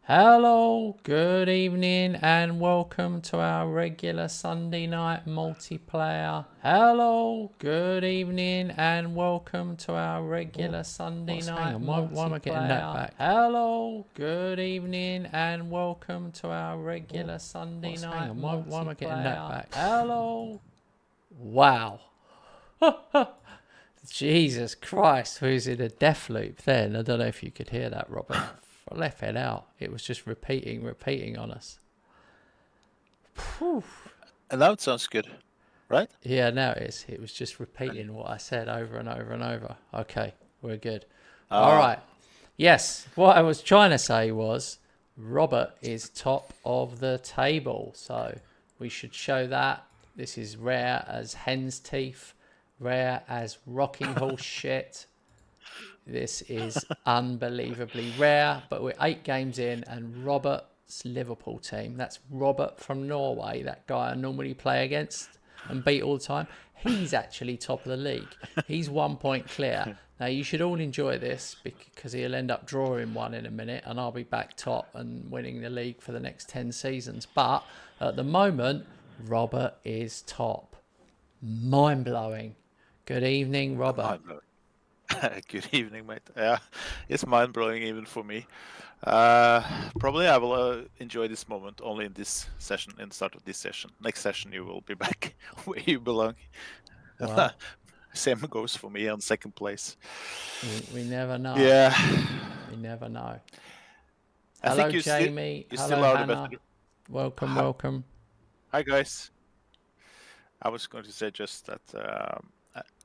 Hello, good evening, and welcome to our regular Sunday night multiplayer. Hello, good evening, and welcome to our regular Sunday night multiplayer. Why am I getting that back? Hello, good evening, and welcome to our regular Sunday night multiplayer. Why am I getting that back? Hello. Wow. Jesus Christ, who's in a death loop then? I don't know if you could hear that, Robert. I left it out. It was just repeating on us. Whew. And now it sounds good, right? Yeah, now it is. It was just repeating what I said over and over and over. Okay, we're good. All right. Yes, what I was trying to say was Robert is top of the table. So we should show that. This is rare as hen's teeth, rare as rocking horse shit. This is unbelievably rare, but we're 8 games in, and Robert's Liverpool team, that's Robert from Norway, that guy I normally play against and beat all the time, he's actually top of the league. He's 1 point clear. Now, you should all enjoy this because he'll end up drawing one in a minute, and I'll be back top and winning the league for the next 10 seasons. But at the moment, Robert is top. Mind-blowing. Good evening, Robert. Mind-blowing. Good evening, mate. Yeah, it's mind-blowing even for me. Probably I will enjoy this moment only in this session, in the start of this session. Next session you will be back where you belong. Wow. Same goes for me on second place. We never know. Yeah. We never know. I Hello, think you Jamie. you Hello, still are the Hannah. better. Welcome, welcome. Hi, guys. I was going to say just that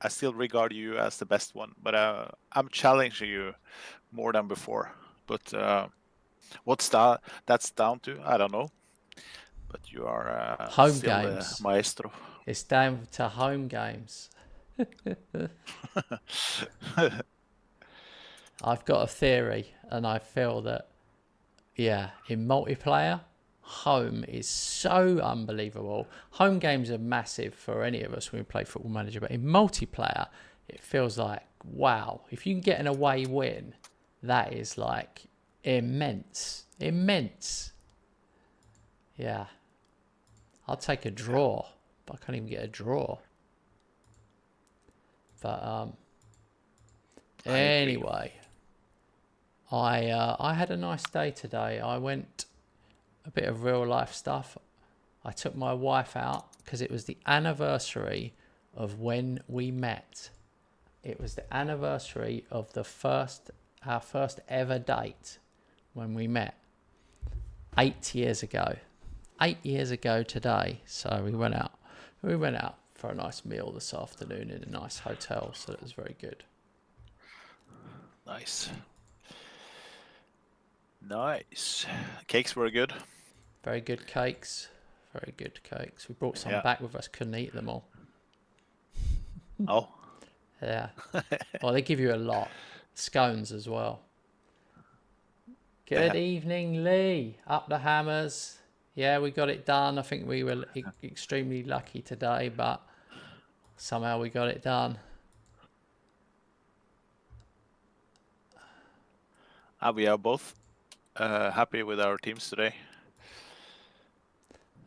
I still regard you as the best one, but I'm challenging you more than before. But what's that's down to? I don't know. But you are Home still games. maestro. It's down to home games. I've got a theory, and I feel that, yeah, in multiplayer, home is so unbelievable. Home games are massive for any of us when we play Football Manager, but in multiplayer, it feels like, wow, if you can get an away win, that is like immense. Yeah. I'll take a draw, but I can't even get a draw. But anyway, I had a nice day today. I went a bit of real life stuff. I took my wife out because it was the anniversary of when we met. It was the anniversary of our first ever date when we met 8 years ago. 8 years ago today. So we went out for a nice meal this afternoon in a nice hotel. So it was very good. Nice. Cakes were good. Very good cakes. Very good cakes. We brought some back with us. Couldn't eat them all. Oh. Yeah. Well, they give you a lot. Scones as well. Good evening, Lee. Up the hammers. Yeah, we got it done. I think we were extremely lucky today, but somehow we got it done. We are both happy with our teams today.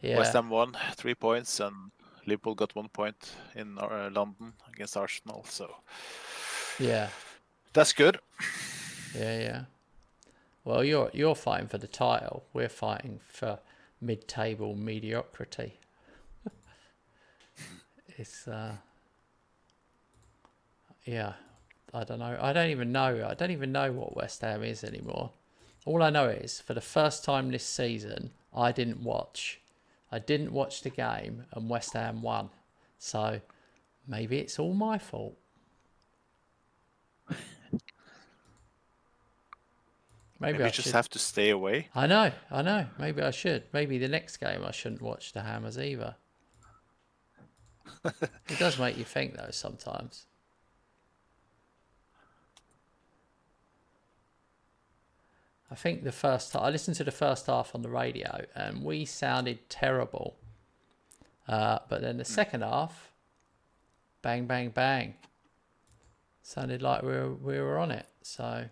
Yeah. West Ham won 3 points, and Liverpool got 1 point in London against Arsenal. So yeah, that's good. Yeah. Well, you're fighting for the title. We're fighting for mid-table mediocrity. It's yeah. I don't know. I don't even know what West Ham is anymore. All I know is for the first time this season, I didn't watch the game, and West Ham won. So maybe it's all my fault. Maybe I just have to stay away. I know. Maybe I should. Maybe the next game I shouldn't watch the Hammers either. It does make you think though sometimes. I think I listened to the first half on the radio and we sounded terrible. But then the second half, bang, bang, bang. Sounded like we were on it. So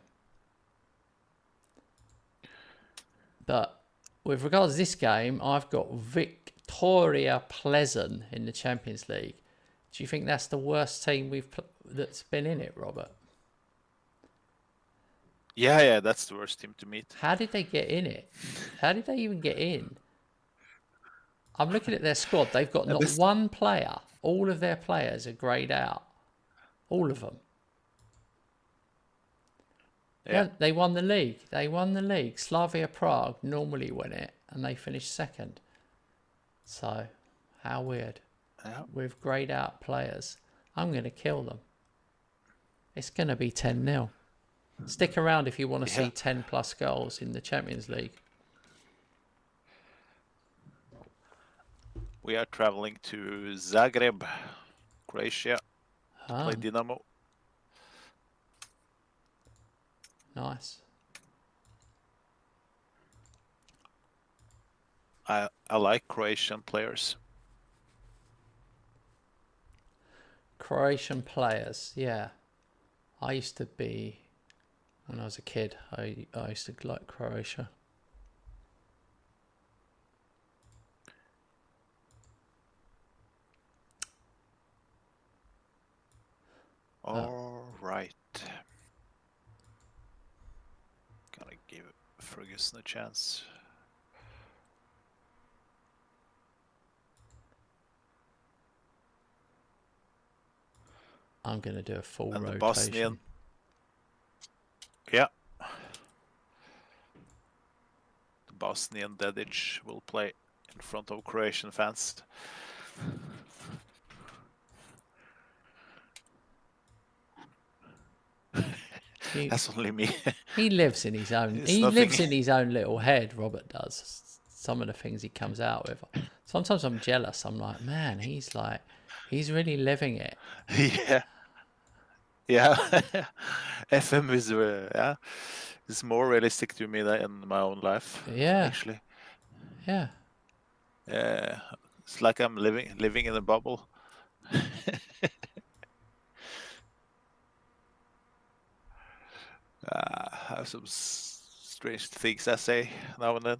But with regards to this game, I've got Victoria Pleasant in the Champions League. Do you think that's the worst team that's been in it, Robert? Yeah, that's the worst team to meet. How did they get in it? How did they even get in? I'm looking at their squad. They've got not one player. All of their players are greyed out. All of them. Yeah, they won the league. Slavia Prague normally win it, and they finished second. So, how weird. Yeah. With greyed out players. I'm going to kill them. It's going to be 10-0. Stick around if you want to see 10 plus goals in the Champions League. We are traveling to Zagreb, Croatia, to play Dinamo. Nice. I like Croatian players. Croatian players, yeah. I used to be, when I was a kid, I used to like Croatia. All right. Gonna give Ferguson a chance. I'm going to do a full and rotation. The Bosnian. Yeah. The Bosnian Dedic will play in front of Croatian fans. That's only me. He lives in his own. Lives in his own little head. Robert does. Some of the things he comes out with. Sometimes I'm jealous. I'm like, man, he's really living it. Yeah. FM is it's more realistic to me than in my own life. Yeah. Actually. Yeah. Yeah. It's like I'm living in a bubble. I have some strange things I say now and then.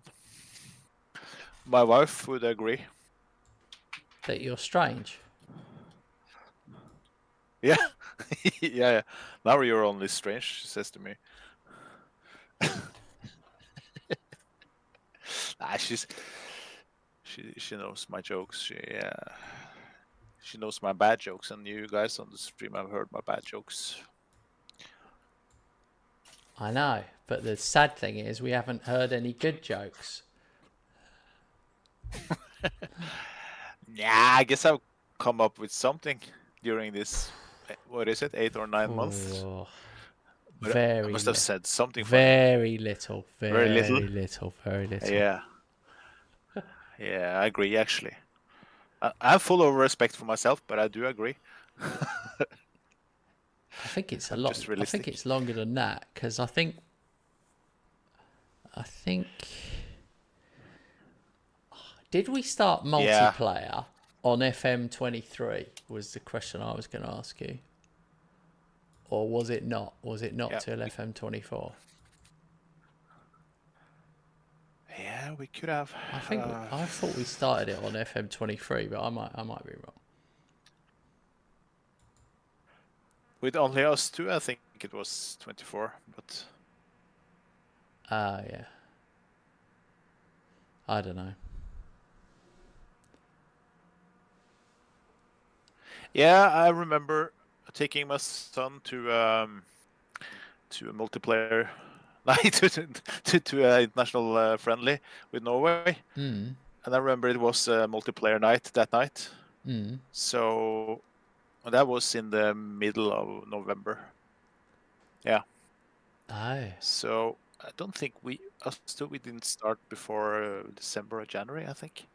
My wife would agree. That you're strange? Yeah. yeah. Now you're only strange, she says to me. She knows my jokes. She knows my bad jokes, and you guys on the stream have heard my bad jokes. I know, but the sad thing is we haven't heard any good jokes. Yeah, I guess I've come up with something during this, what is it, 8 or 9 months? But I must have said something very little. Very little? Very little. Yeah. Yeah, I agree, actually. I have full of respect for myself, but I do agree. I think it's a lot. I think it's longer than that, because I think did we start multiplayer on FM24 was the question I was going to ask you, or was it not? Was it not till FM24? Yeah, we could have. I think I thought we started it on FM23, but I might be wrong. With only us two, I think it was 24, but... yeah. I don't know. Yeah, I remember taking my son to a multiplayer night, to an international friendly with Norway. Mm. And I remember it was a multiplayer night that night. Mm. So... that was in the middle of November. Yeah. Aye. So I don't think we didn't start before December or January, I think.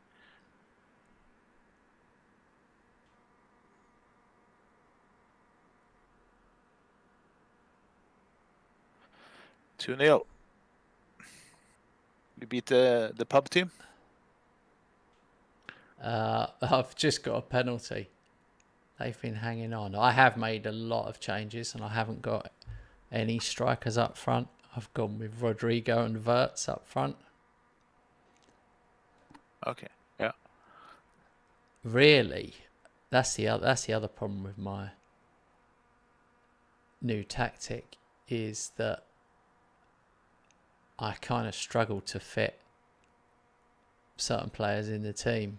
Two 2-0. We beat the pub team. I've just got a penalty. They've been hanging on. I have made a lot of changes, and I haven't got any strikers up front. I've gone with Rodrigo and Wirtz up front. Okay. Yeah. Really, that's the other problem with my new tactic, is that I kind of struggle to fit certain players in the team.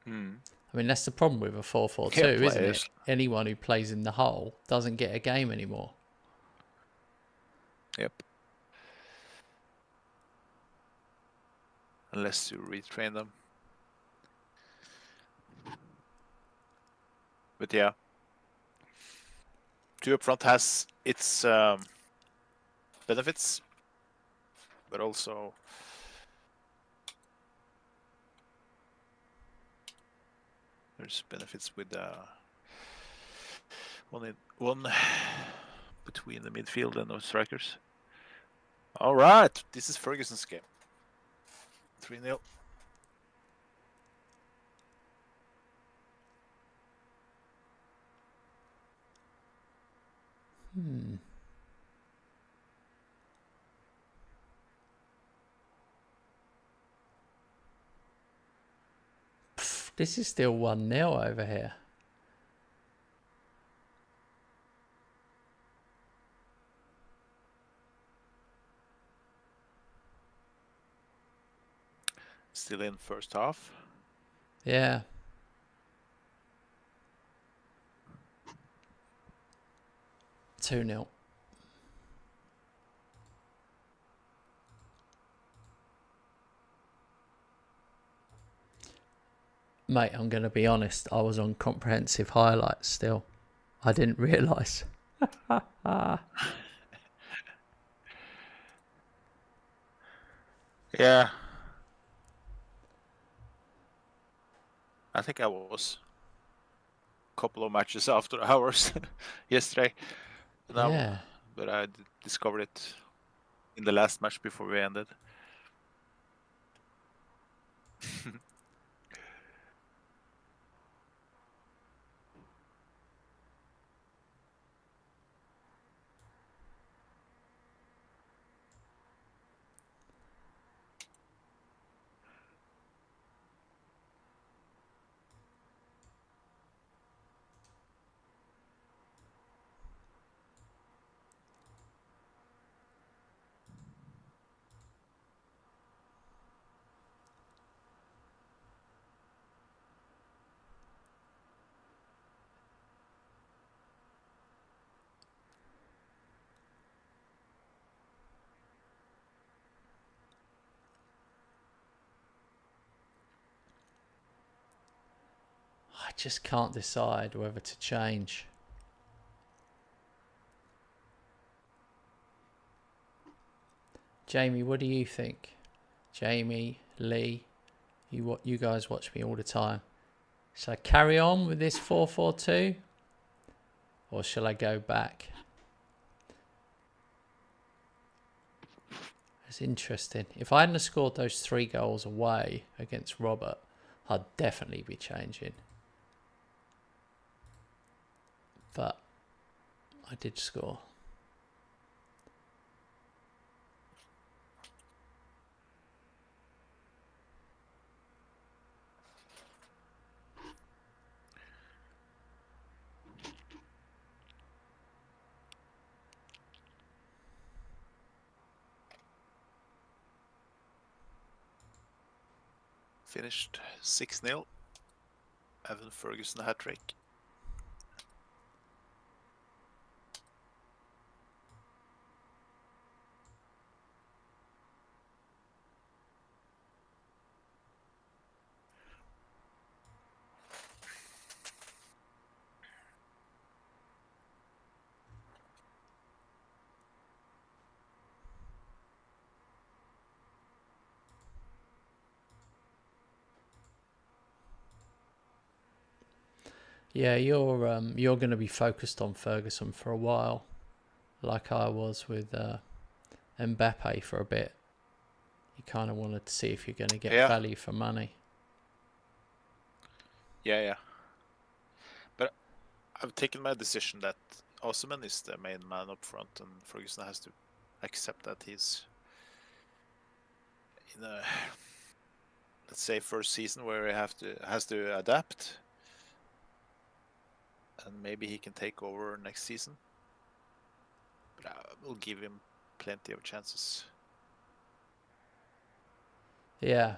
I mean, that's the problem with a 4-4-2, Yeah, isn't it? Anyone who plays in the hole doesn't get a game anymore. Yep. Unless you retrain them. But yeah, 2 up front has its benefits, but also there's benefits with one between the midfield and the strikers. All right, this is Ferguson's game. 3-0. This is still 1-0 over here. Still in first half. Yeah. Two 0. Mate, I'm going to be honest. I was on comprehensive highlights still. I didn't realise. Yeah. I think I was a couple of matches after hours yesterday. Yeah. But I discovered it in the last match before we ended. I just can't decide whether to change. Jamie, what do you think? Jamie, Lee, you guys watch me all the time. Shall I carry on with this 4-4-2? Or shall I go back? It's interesting. If I hadn't scored those 3 goals away against Robert, I'd definitely be changing. But I did score. Finished 6-0. Evan Ferguson hat-trick. Yeah, you're going to be focused on Ferguson for a while, like I was with Mbappe for a bit. You kind of wanted to see if you're going to get value for money. Yeah. But I've taken my decision that Osimhen is the main man up front, and Ferguson has to accept that he's in a, let's say, first season where he has to adapt, and maybe he can take over next season. But I will give him plenty of chances. Yeah.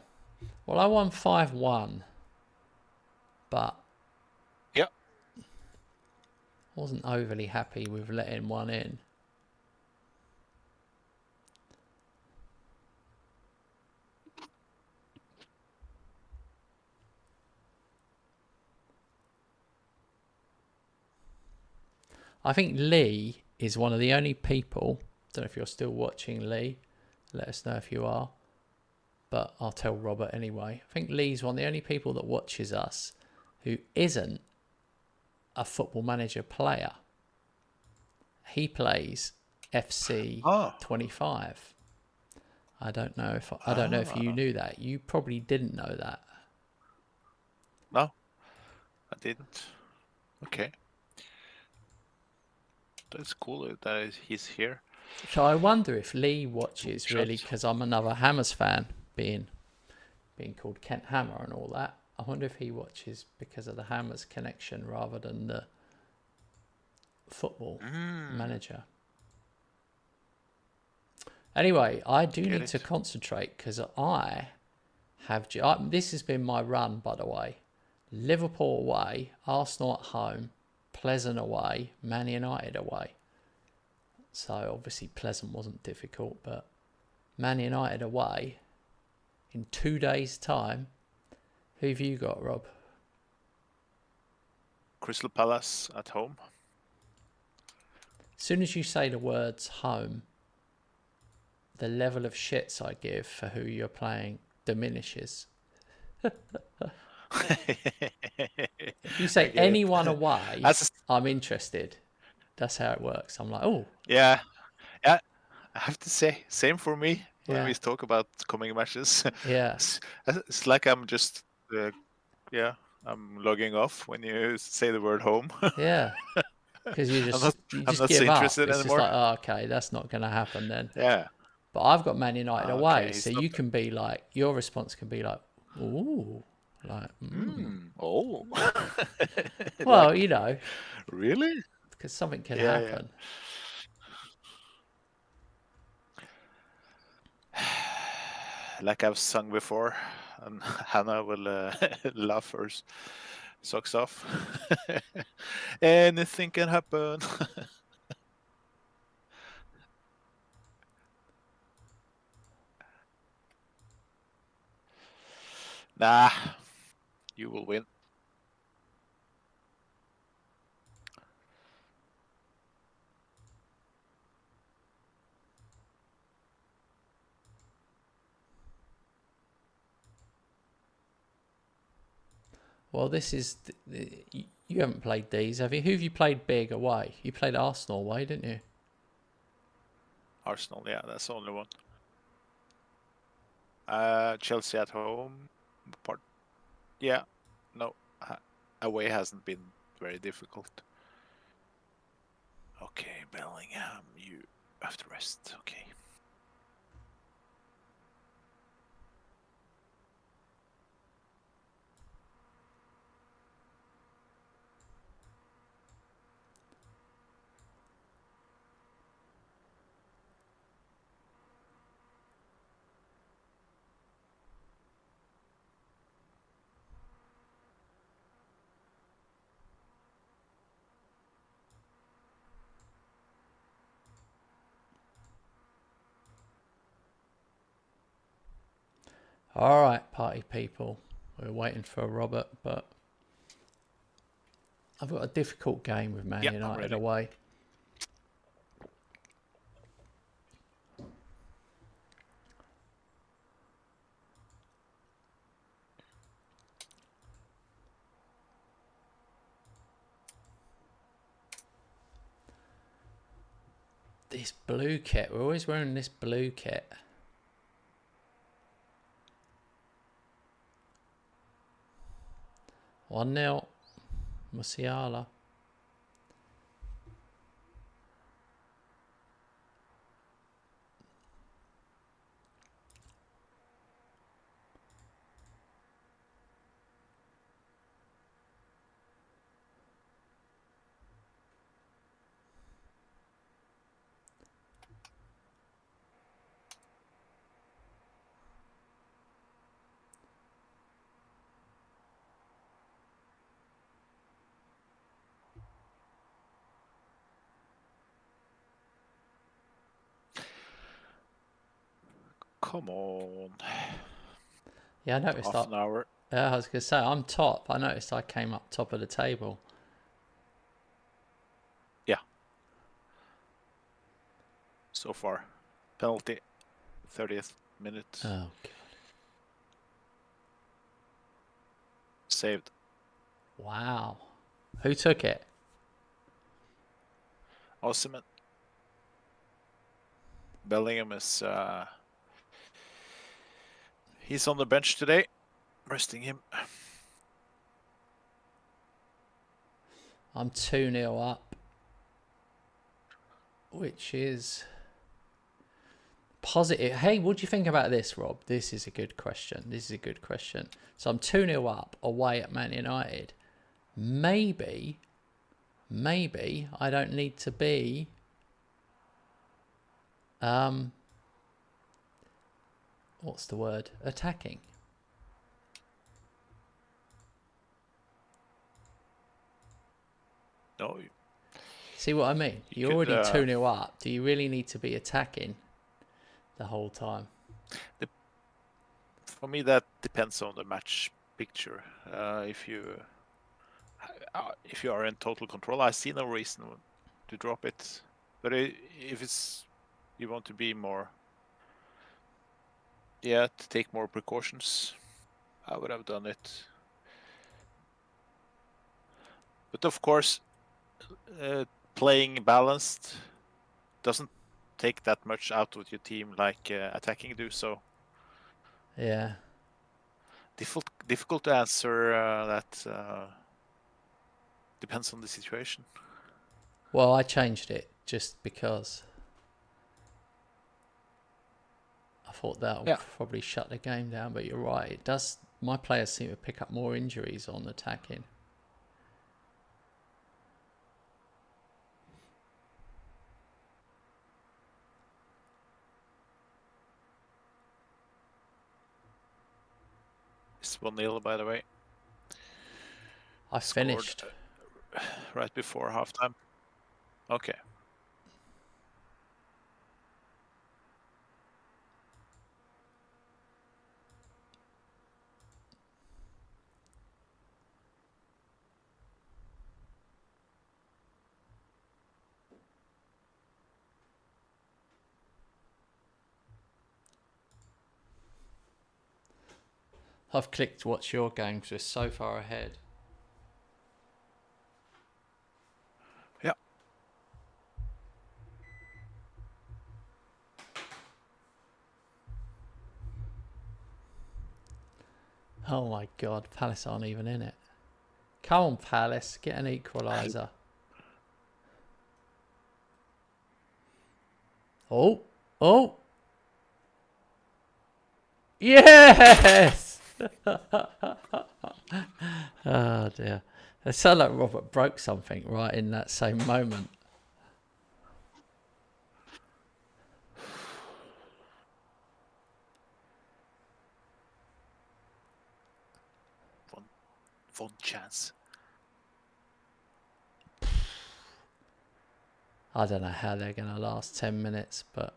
Well, I won 5-1, but yeah, wasn't overly happy with letting one in. I think Lee is one of the only people, don't know if you're still watching, Lee, let us know if you are, but I'll tell Robert anyway. I think Lee's one of the only people that watches us who isn't a Football Manager player. He plays FC25. I don't know if you knew that. You probably didn't know that. No, I didn't. Okay. That's cool that he's here. So I wonder if Lee watches really, because I'm another Hammers fan, being called Kent Hammer and all that. I wonder if he watches because of the Hammers connection rather than the Football Manager. Anyway, I do need to concentrate because I have... this has been my run, by the way. Liverpool away, Arsenal at home, Pleasant away, Man United away. So obviously Pleasant wasn't difficult, but Man United away in 2 days' time. Who have you got, Rob? Crystal Palace at home. As soon as you say the words home, the level of shits I give for who you're playing diminishes. If you say anyone away, I'm interested. That's how it works. I'm like, oh. Yeah. I have to say, same for me when we talk about coming matches. Yeah. It's like I'm just, I'm logging off when you say the word home. Yeah. Because you just I'm not give so up. interested It's anymore. just like, oh, okay, that's not going to happen then. Yeah. But I've got Man United away, so you not... can be like, your response can be like, ooh, like, oh. Well, like, you know. Really? Because something can happen. Yeah. Like I've sung before, and Hannah will laugh her socks off. Anything can happen. Nah, you will win. Well, this is... you haven't played these, have you? Who have you played big away? You played Arsenal away, didn't you? Arsenal, yeah, that's the only one. Chelsea at home. Yeah, no, away hasn't been very difficult. Okay, Bellingham, you have to rest. Okay. All right, party people. We're waiting for Robert, but I've got a difficult game with Man United away. This blue kit. We're always wearing this blue kit. One 0 Musiala. Come on. Yeah, I noticed Half an hour. I was going to say, I'm top. I noticed I came up top of the table. Yeah. So far. Penalty. 30th minute. Oh, God. Saved. Wow. Who took it? Osimhen. Bellingham is... he's on the bench today. Resting him. I'm 2-0 up, which is positive. Hey, what do you think about this, Rob? This is a good question. So I'm 2-0 up away at Man United. Maybe I don't need to be what's the word? Attacking. No. See what I mean? You're already 2-0 up. Do you really need to be attacking the whole time? For me, that depends on the match picture. If you are in total control, I see no reason to drop it. But if it's you want to be more, to take more precautions, I would have done it. But of course, playing balanced doesn't take that much out of your team like attacking do. So yeah, difficult to answer. That depends on the situation. well, I changed it just because I thought that would probably shut the game down. But you're right, it does. My players seem to pick up more injuries on attacking. It's 1-0, by the way. I finished right before halftime. Okay. I've clicked watch your game because we're so far ahead. Yeah. Oh my God, Palace aren't even in it. Come on, Palace, get an equaliser. Oh. Yes! Oh dear. It sounded like Robert broke something right in that same moment. One chance. I don't know how they're going to last 10 minutes, but...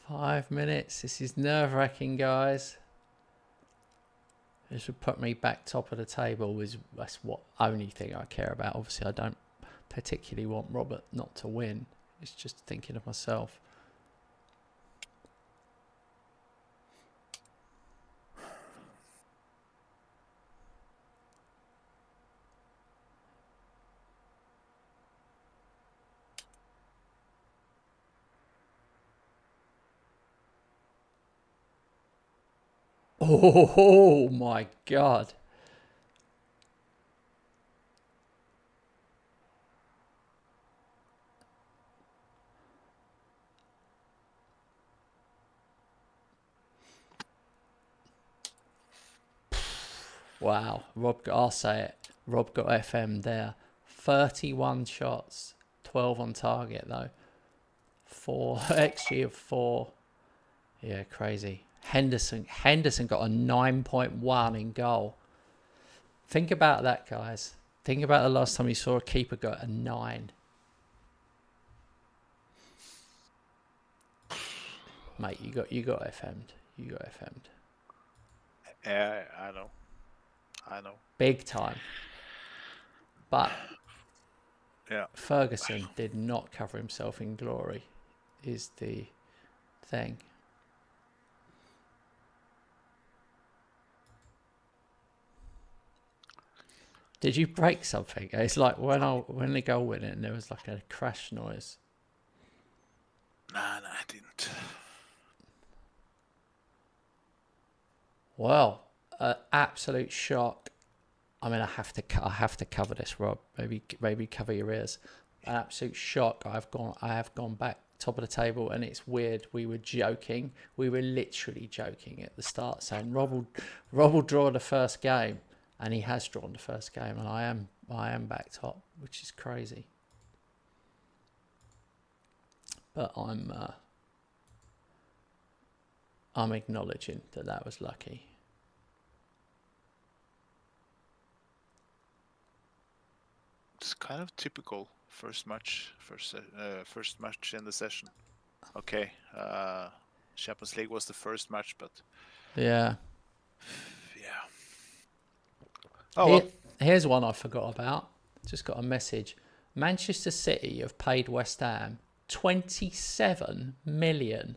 Five minutes. This is nerve-wracking, guys. This would put me back top of the table. That's what only thing I care about. Obviously, I don't particularly want Robert not to win. It's just thinking of myself. Oh my God. Wow. I'll say it. Rob got FM there. 31 shots. 12 on target though. 4 XG of 4. Yeah, crazy. Henderson got a 9.1 in goal. Think about that, guys. Think about the last time you saw a keeper go a 9. Mate, you got FM'd. You got FM'd. Yeah, I know. Big time. But yeah, Ferguson did not cover himself in glory, is the thing. Did you break something? It's like when the goal went in, there was like a crash noise. Nah, I didn't. Well, absolute shock. I mean, I have to cover this, Rob. Maybe cover your ears. An absolute shock. I have gone back top of the table, and it's weird. We were joking. We were literally joking at the start, saying Rob will draw the first game, and he has drawn the first game, and I am back top, which is crazy. But I'm acknowledging that was lucky. It's kind of typical first match in the session. Okay, Champions League was the first match, but yeah. Oh, here's one I forgot about. Just got a message. Manchester City have paid West Ham 27 million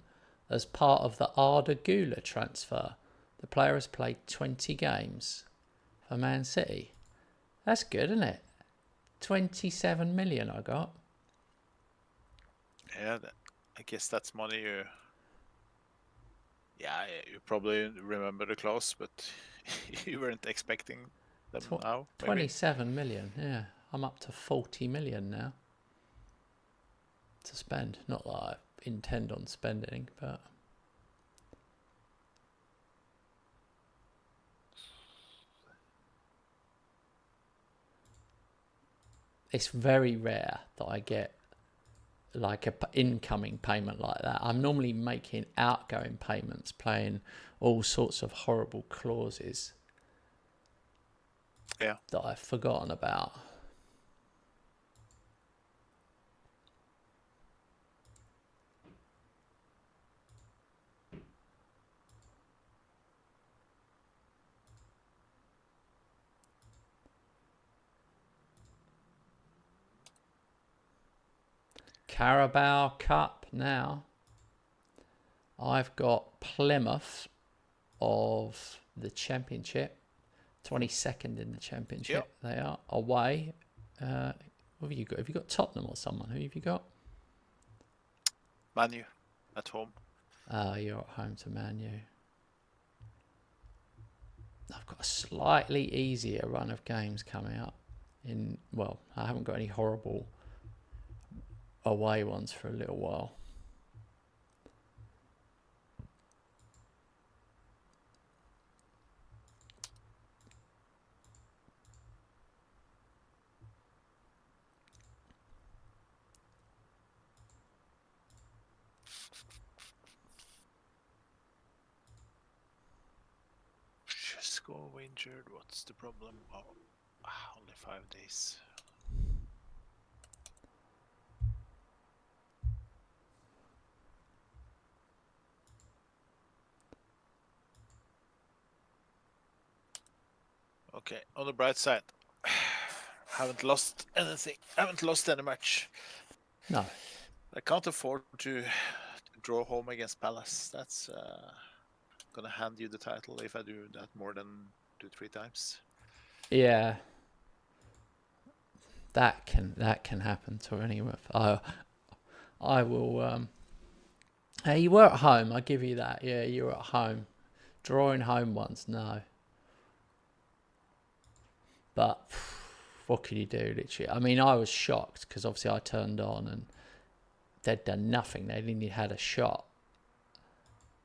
as part of the Arda Güler transfer. The player has played 20 games for Man City. That's good, isn't it? 27 million I got. Yeah, I guess that's money you probably remember the clause, but you weren't expecting them now. 27 million, yeah. I'm up to 40 million now to spend. Not that I intend on spending, but it's very rare that I get like a incoming payment like that. I'm normally making outgoing payments, playing all sorts of horrible clauses that I've forgotten about. Carabao Cup now. I've got Plymouth of the Championship, 22nd in the Championship. Yep. They are away. What have you got? Have you got Tottenham or someone? Who have you got? Man U at home. You're at home to Man U. I've got a slightly easier run of games coming up. I haven't got any horrible away ones for a little while. Go injured. What's the problem? Oh, only 5 days. Okay, on the bright side, haven't lost anything. Haven't lost any match. No. I can't afford to draw home against Palace. That's gonna hand you the title if I do that more than 2-3 times. Yeah, that can happen to anyone. I will. Hey, you were at home. I give you that. Yeah, you were at home. Drawing home once, no. But what can you do? Literally, I mean, I was shocked because obviously I turned on and they'd done nothing. They'd only had a shot.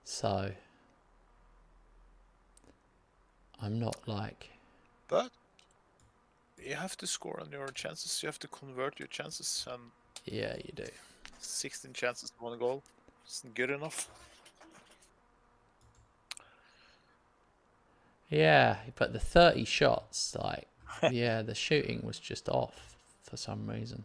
So I'm not like. But you have to score on your chances. You have to convert your chances. Yeah, you do. 16 chances, 1 goal. Isn't good enough. Yeah, but the 30 shots, like, yeah, the shooting was just off for some reason.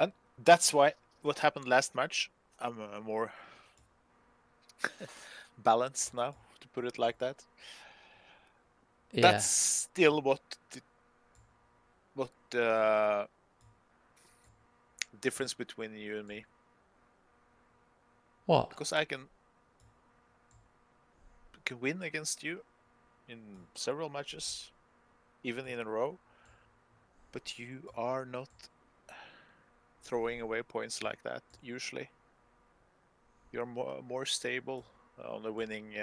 And that's why what happened last match, I'm more balanced now, to put it like that. Yeah. That's still what difference between you and me. What? Because I can win against you in several matches, even in a row, but you are not throwing away points like that usually. You're more stable on the winning,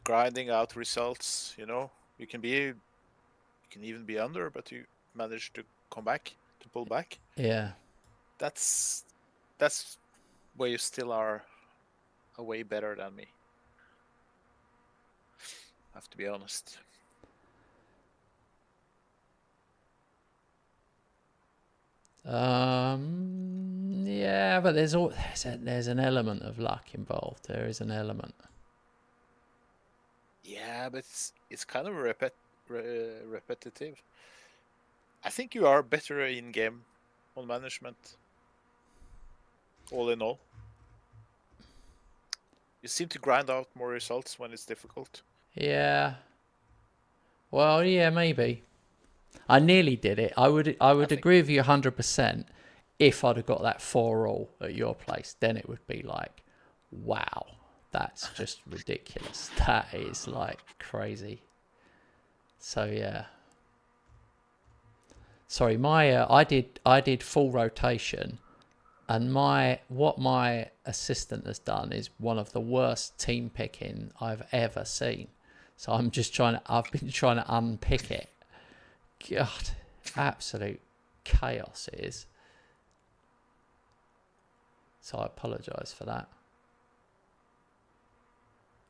grinding out results. You can even be under, but you manage to pull back. Yeah. That's where you still are way better than me. I have to be honest. Yeah, but there's an element of luck involved. There is an element. Yeah, but it's kind of repetitive. I think you are better in game on management. All in all, you seem to grind out more results when it's difficult. Yeah. Well, yeah, maybe. I nearly did it. I would agree with you 100% if I'd have got that 4-all at your place. Then it would be like, wow, that's just ridiculous. That is like crazy. So yeah. Sorry, I did full rotation, and what my assistant has done is one of the worst team picking I've ever seen. So I've been trying to unpick it. God, absolute chaos it is. So I apologise for that.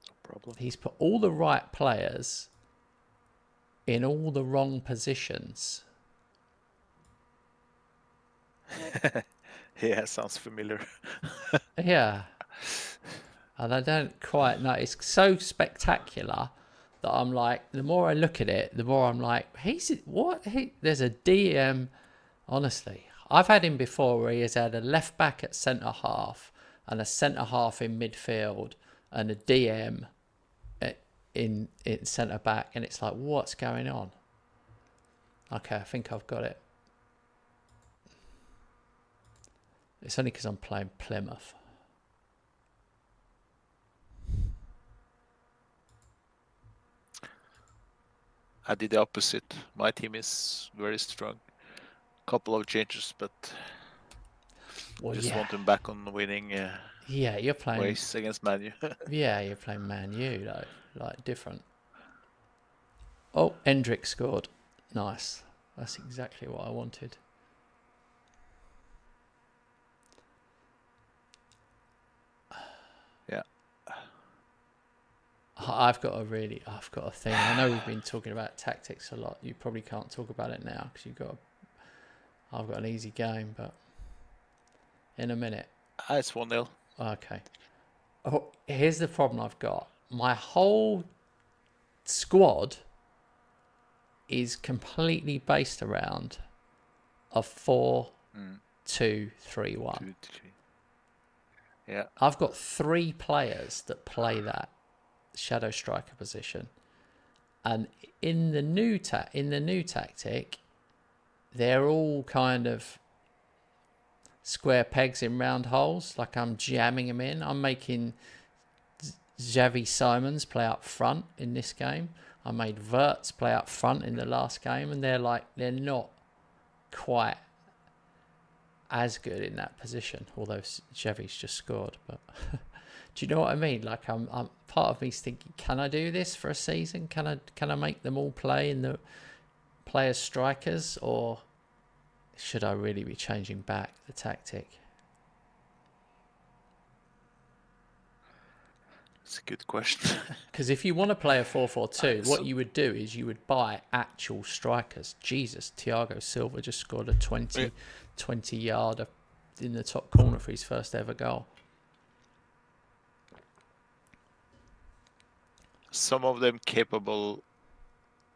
No problem. He's put all the right players in all the wrong positions. Yeah, sounds familiar. Yeah. And I don't quite know. It's so spectacular that I'm like, the more I look at it, the more I'm like, there's a DM. Honestly, I've had him before where he has had a left back at centre half and a centre half in midfield and a DM in centre back, and it's like, what's going on? Okay, I think I've got it. It's only because I'm playing Plymouth. I did the opposite. My team is very strong. Couple of changes, but want them back on winning. Yeah, you're playing ways against Man U. Yeah, you're playing Man U though, like different. Oh, Hendrick scored. Nice. That's exactly what I wanted. Yeah. I've got a thing. I know we've been talking about tactics a lot. You probably can't talk about it now because I've got an easy game, but in a minute. It's 1-0. Okay. Oh, here's the problem I've got. My whole squad is completely based around a 4-2-3-1. Yeah. I've got 3 players that play that shadow striker position, and in the new tactic, they're all kind of square pegs in round holes. Like I'm jamming them in. I'm making Xavi Simons play up front in this game. I made Wirtz play up front in the last game, and they're not quite as good in that position, although Xavi's just scored. But do you know what I mean? Like, I'm part of me's thinking, can I do this for a season? Can I make them all play in the play as strikers, or should I really be changing back the tactic? It's a good question. Because if you want to play a 4-4-2, what you would do is you would buy actual strikers. Jesus, Thiago Silva just scored a 20-yarder in the top corner for his first ever goal. Some of them capable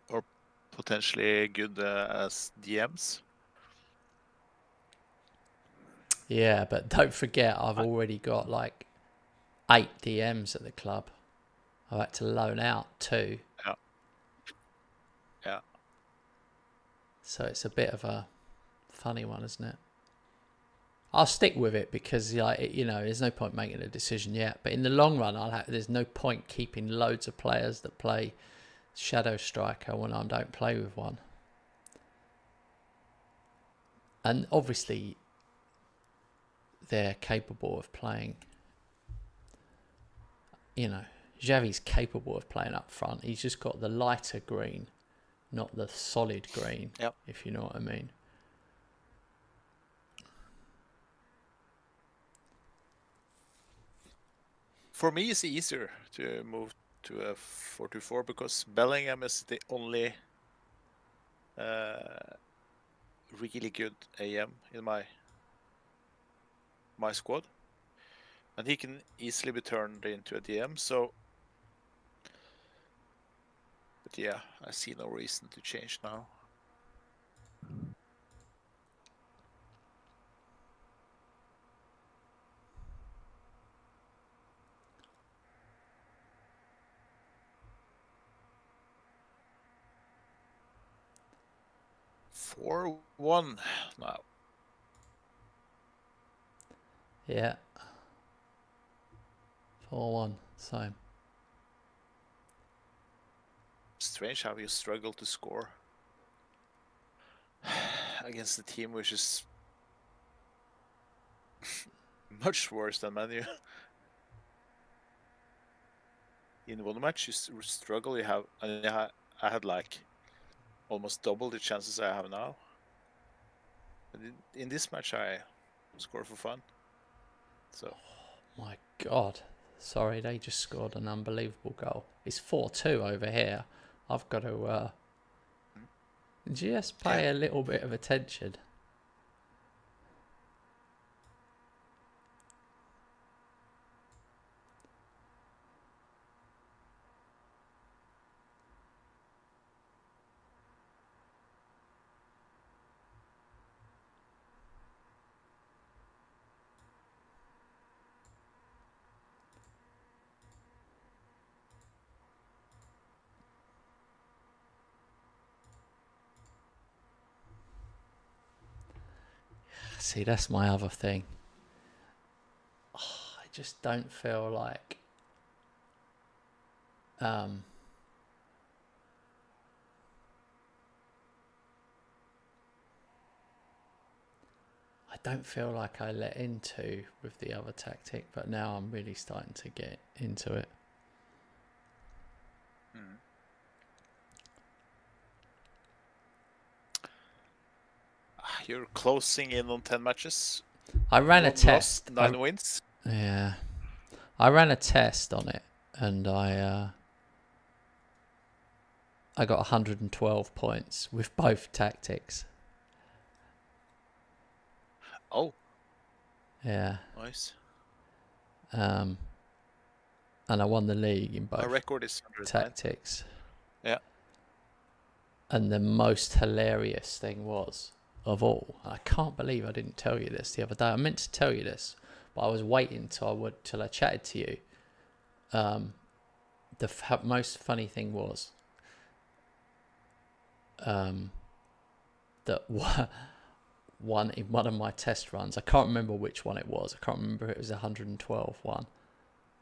or potentially good as DMs. Yeah, but don't forget, I've already got like 8 DMs at the club. I've had to loan out 2. Yeah. So it's a bit of a funny one, isn't it? I'll stick with it because, like, you know, there's no point making a decision yet. But in the long run, there's no point keeping loads of players that play shadow striker when I don't play with one. And obviously, they're capable of playing. You know, Xavi's capable of playing up front. He's just got the lighter green, not the solid green, if you know what I mean. For me, it's easier to move to a 4-2-4 because Bellingham is the only really good AM in my squad, and he can easily be turned into a DM. So, but yeah, I see no reason to change now. Four 1 now. Yeah. 4-1, same. Strange how you struggle to score against a team which is much worse than Man U. In one match, you struggle. I had like almost double the chances I have now. But in this match, I score for fun. So. Oh my God. Sorry, they just scored an unbelievable goal. It's 4-2 over here. I've got to just pay a little bit of attention. See, that's my other thing. I just don't feel like I don't feel like I let into with the other tactic, but now I'm really starting to get into it. You're closing in on 10 matches. I ran a test. 9 wins. Yeah. I ran a test on it, and I got 112 points with both tactics. Oh. Yeah. Nice. And I won the league in both. My record is 109. Tactics. Yeah. And the most hilarious thing was, of all, I can't believe I didn't tell you this the other day. I meant to tell you this, but I was waiting till I chatted to you. The most funny thing was that in one of my test runs, I can't remember which one it was. I can't remember if it was 112 one,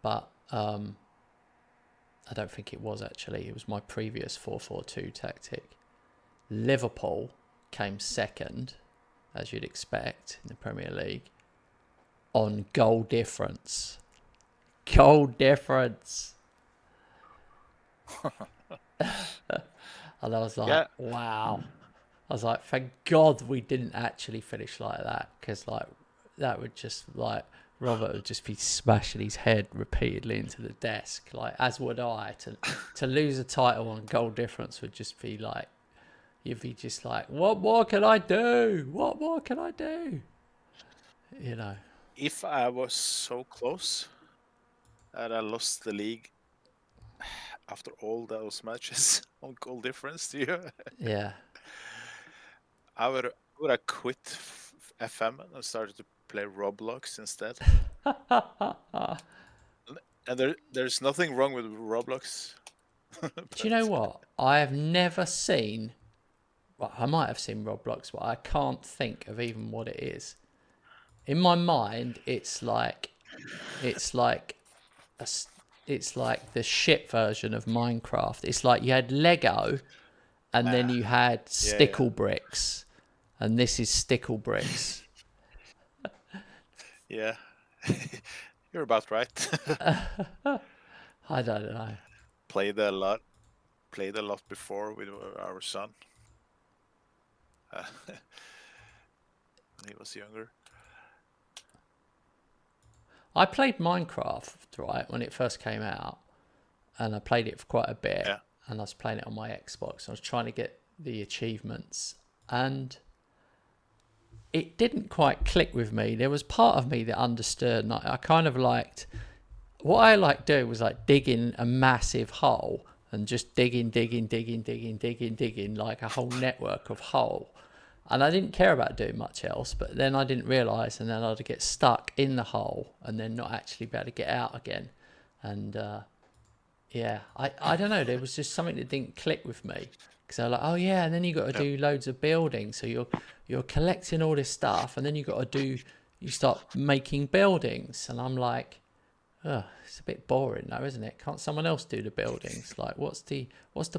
but I don't think it was actually. It was my previous 4-4-2 tactic. Liverpool came second as you'd expect in the Premier League, on goal difference. Goal difference. And I was like, wow. I was like, thank God we didn't actually finish like that, because like that would just like Robert would just be smashing his head repeatedly into the desk, like as would I. To lose a title on goal difference would just be like, you'd be just like, what more can I do? What more can I do? You know. If I was so close that I lost the league after all those matches on goal difference to you, Yeah. I would have quit FM and started to play Roblox instead. And there's nothing wrong with Roblox. Do you know what? I have never seen. Well, I might have seen Roblox, but I can't think of even what it is. In my mind, it's like the shit version of Minecraft. It's like you had Lego, and then you had stickle bricks, and this is stickle bricks. Yeah, you're about right. I don't know. Played a lot before with our son. When he was younger. I played Minecraft, right, when it first came out, and I played it for quite a bit, and I was playing it on my Xbox. I was trying to get the achievements, and it didn't quite click with me. There was part of me that understood, and I kind of liked, what I liked doing was like digging a massive hole and just digging like a whole network of hole. And I didn't care about doing much else, but then I didn't realise, and then I'd get stuck in the hole and then not actually be able to get out again. And I don't know, there was just something that didn't click with me. Because they're like, oh yeah, and then you got to do loads of building. So you're collecting all this stuff, and then you start making buildings. And I'm like, oh, it's a bit boring though, isn't it? Can't someone else do the buildings? Like, what's the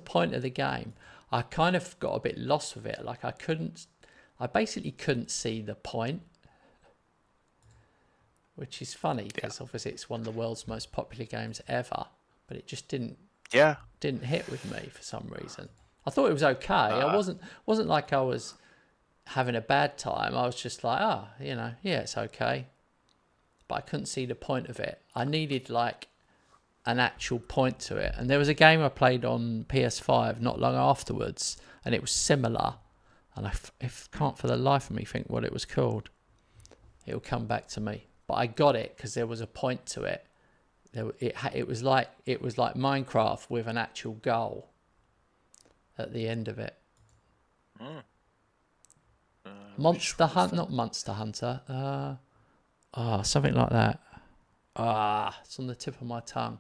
point of the game? I kind of got a bit lost with it. Like I basically couldn't see the point, which is funny because obviously it's one of the world's most popular games ever, but it just didn't hit with me for some reason. I thought it was okay. I wasn't like I was having a bad time. I was just like, it's okay. But I couldn't see the point of it. I needed like an actual point to it. And there was a game I played on PS5 not long afterwards, and it was similar. And I can't for the life of me think what it was called. It'll come back to me. But I got it because there was a point to it. It was like Minecraft with an actual goal at the end of it. Monster Hunt, not Monster Hunter. Something like that. It's on the tip of my tongue.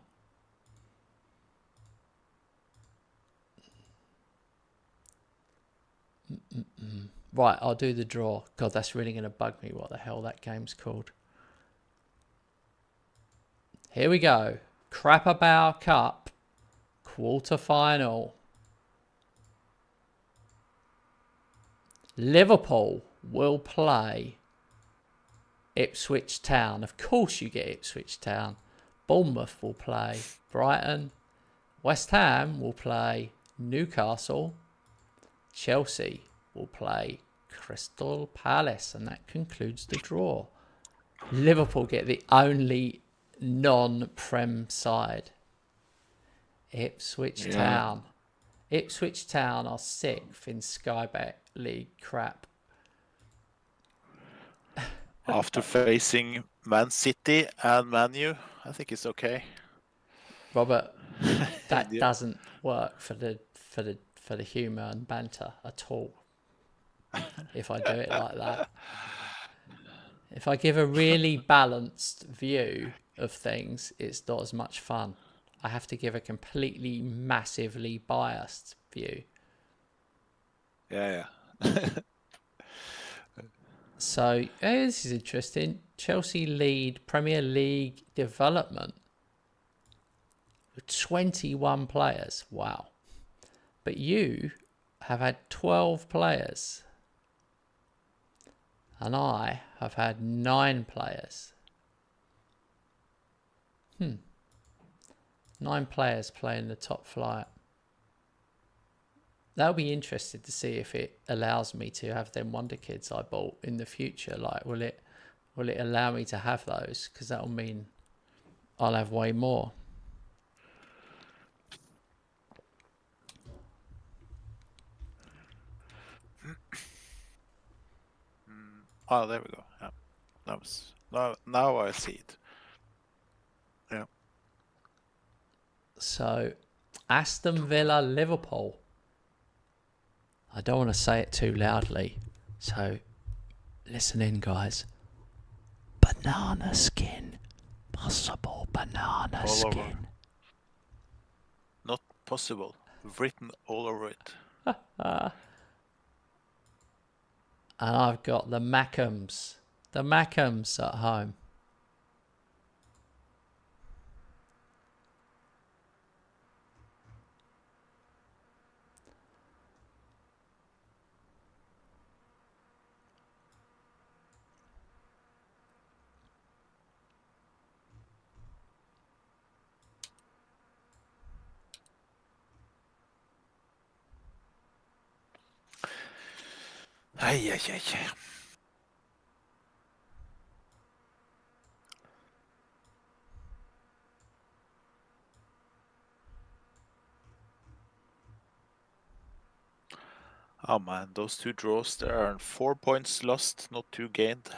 Right, I'll do the draw. God, that's really going to bug me what the hell that game's called. Here we go. Crapabao Cup quarter-final. Liverpool will play Ipswich Town. Of course you get Ipswich Town. Bournemouth will play Brighton. West Ham will play Newcastle. Chelsea will play Crystal Palace. And that concludes the draw. Liverpool get the only non-Prem side. Ipswich Town. Ipswich Town are 6th in Sky Bet League crap. After facing Man City and Man U, I think it's okay. Robert, that doesn't work for the humour and banter at all. If I do it like that, if I give a really balanced view of things, it's not as much fun. I have to give a completely massively biased view. Yeah. So, this is interesting. Chelsea lead Premier League development with 21 players. Wow. But you have had 12 players. And I have had 9 players. 9 players playing the top flight. That'll be interesting to see if it allows me to have them Wonder Kids I bought in the future. Like, will it allow me to have those? Because that'll mean I'll have way more. Oh, there we go. Yeah. Now I see it. Yeah. So, Aston Villa, Liverpool. I don't want to say it too loudly, so listen in, guys. Banana skin. Possible banana All skin. over. Not possible. Written all over it. And I've got the Mackhams. The Mackhams at home. Ay, ay, ay. Oh man, those 2 draws there are 4 points lost, not 2 gained.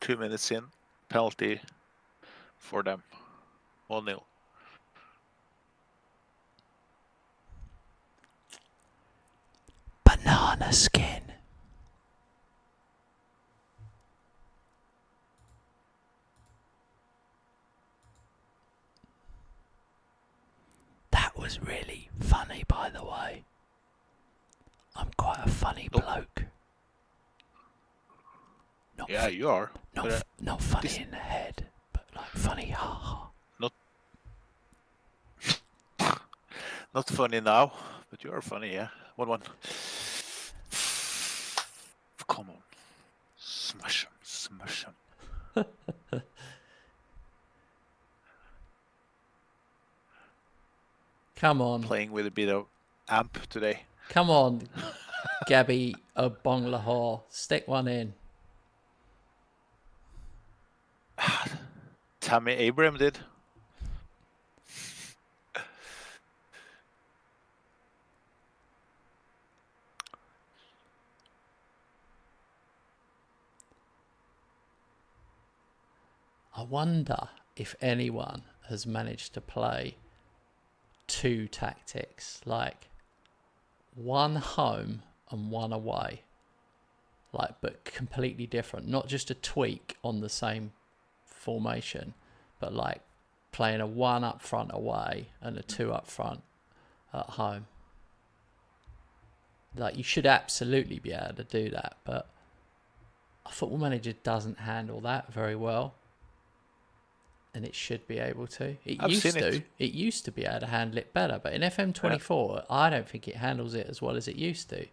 Two minutes in, penalty for them. 1-0. Banana skin. That was really funny, by the way. I'm quite a funny bloke. Not Yeah, you are. Not funny in the head, but like funny, haha. Not funny now, but you are funny, yeah. 1-1. Come on. Smash him. Come on. Playing with a bit of amp today. Come on, Gabby Obong Lahore. Stick one in. Tammy Abraham did. I wonder if anyone has managed to play 2 tactics, like one home and one away, like, but completely different, not just a tweak on the same formation, but like playing a 1 up front away and a 2 up front at home. Like, you should absolutely be able to do that, but a Football Manager doesn't handle that very well. And it should be able to. It used to be able to handle it better, but in FM24, I don't think it handles it as well as it used to.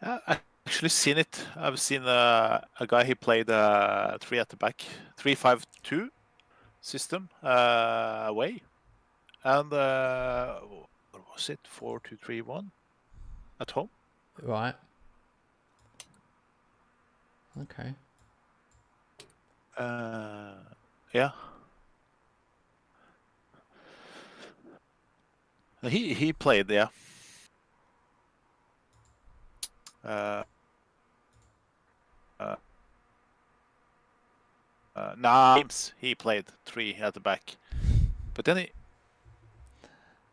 I've actually seen it. I've seen a guy, he played 3 at the back, 3-5-2 system away. And what was it? 4-2-3-1 at home. Right. Okay. Yeah. He played, yeah. Nah, games he played 3 at the back, but then he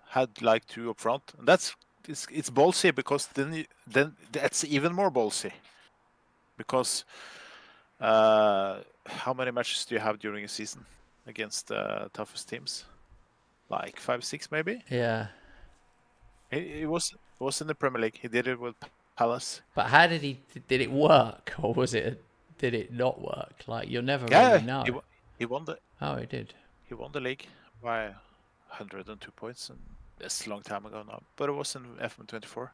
had like 2 up front. And it's ballsy because then that's even more ballsy. Because how many matches do you have during a season against the toughest teams? Like 5, 6 maybe. Yeah. He was in the Premier League. He did it with Palace. But how did it work, or did it not work? Like, you'll never Yeah, really know. he won the Oh, he did. he won the league by 102 points, and that's a long time ago now. But it was in FM24,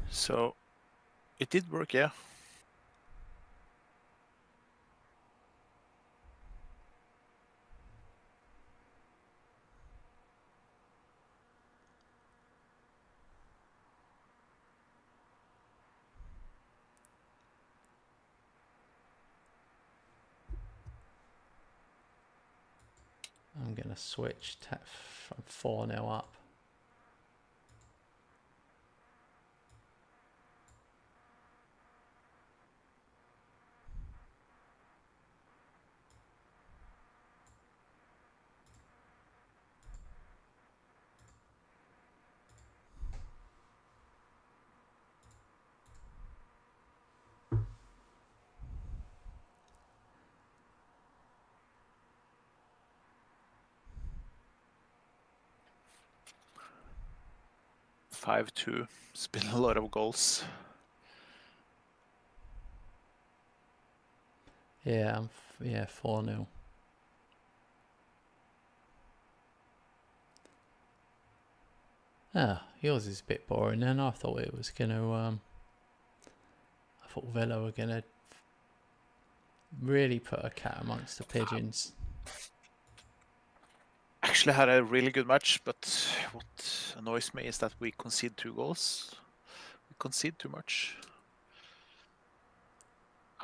so it did work. Yeah. I'm going to switch from 4-0 up. Five two. It's been a lot of goals. Yeah, 4-0. Ah, yours is a bit boring then. I thought it was going to... I thought Villa were going to really put a cat amongst the pigeons. Actually had a really good match, but what annoys me is that we concede 2 goals. We concede too much.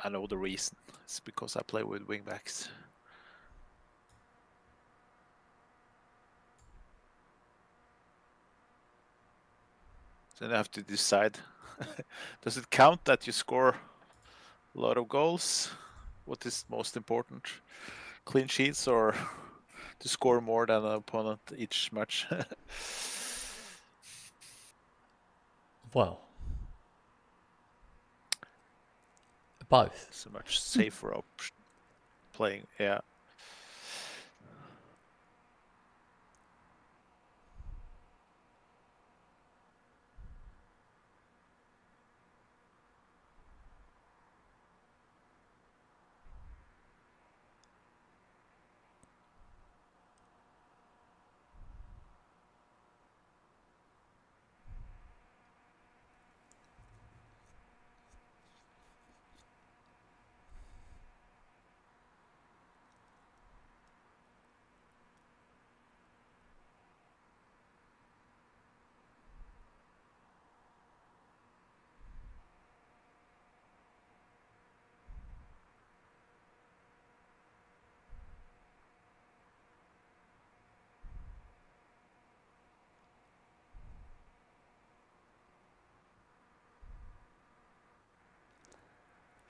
I know the reason. It's because I play with wingbacks. Then I have to decide. Does it count that you score a lot of goals? What is most important? Clean sheets or to score more than an opponent each match? Well, both. It's a much safer option playing, yeah.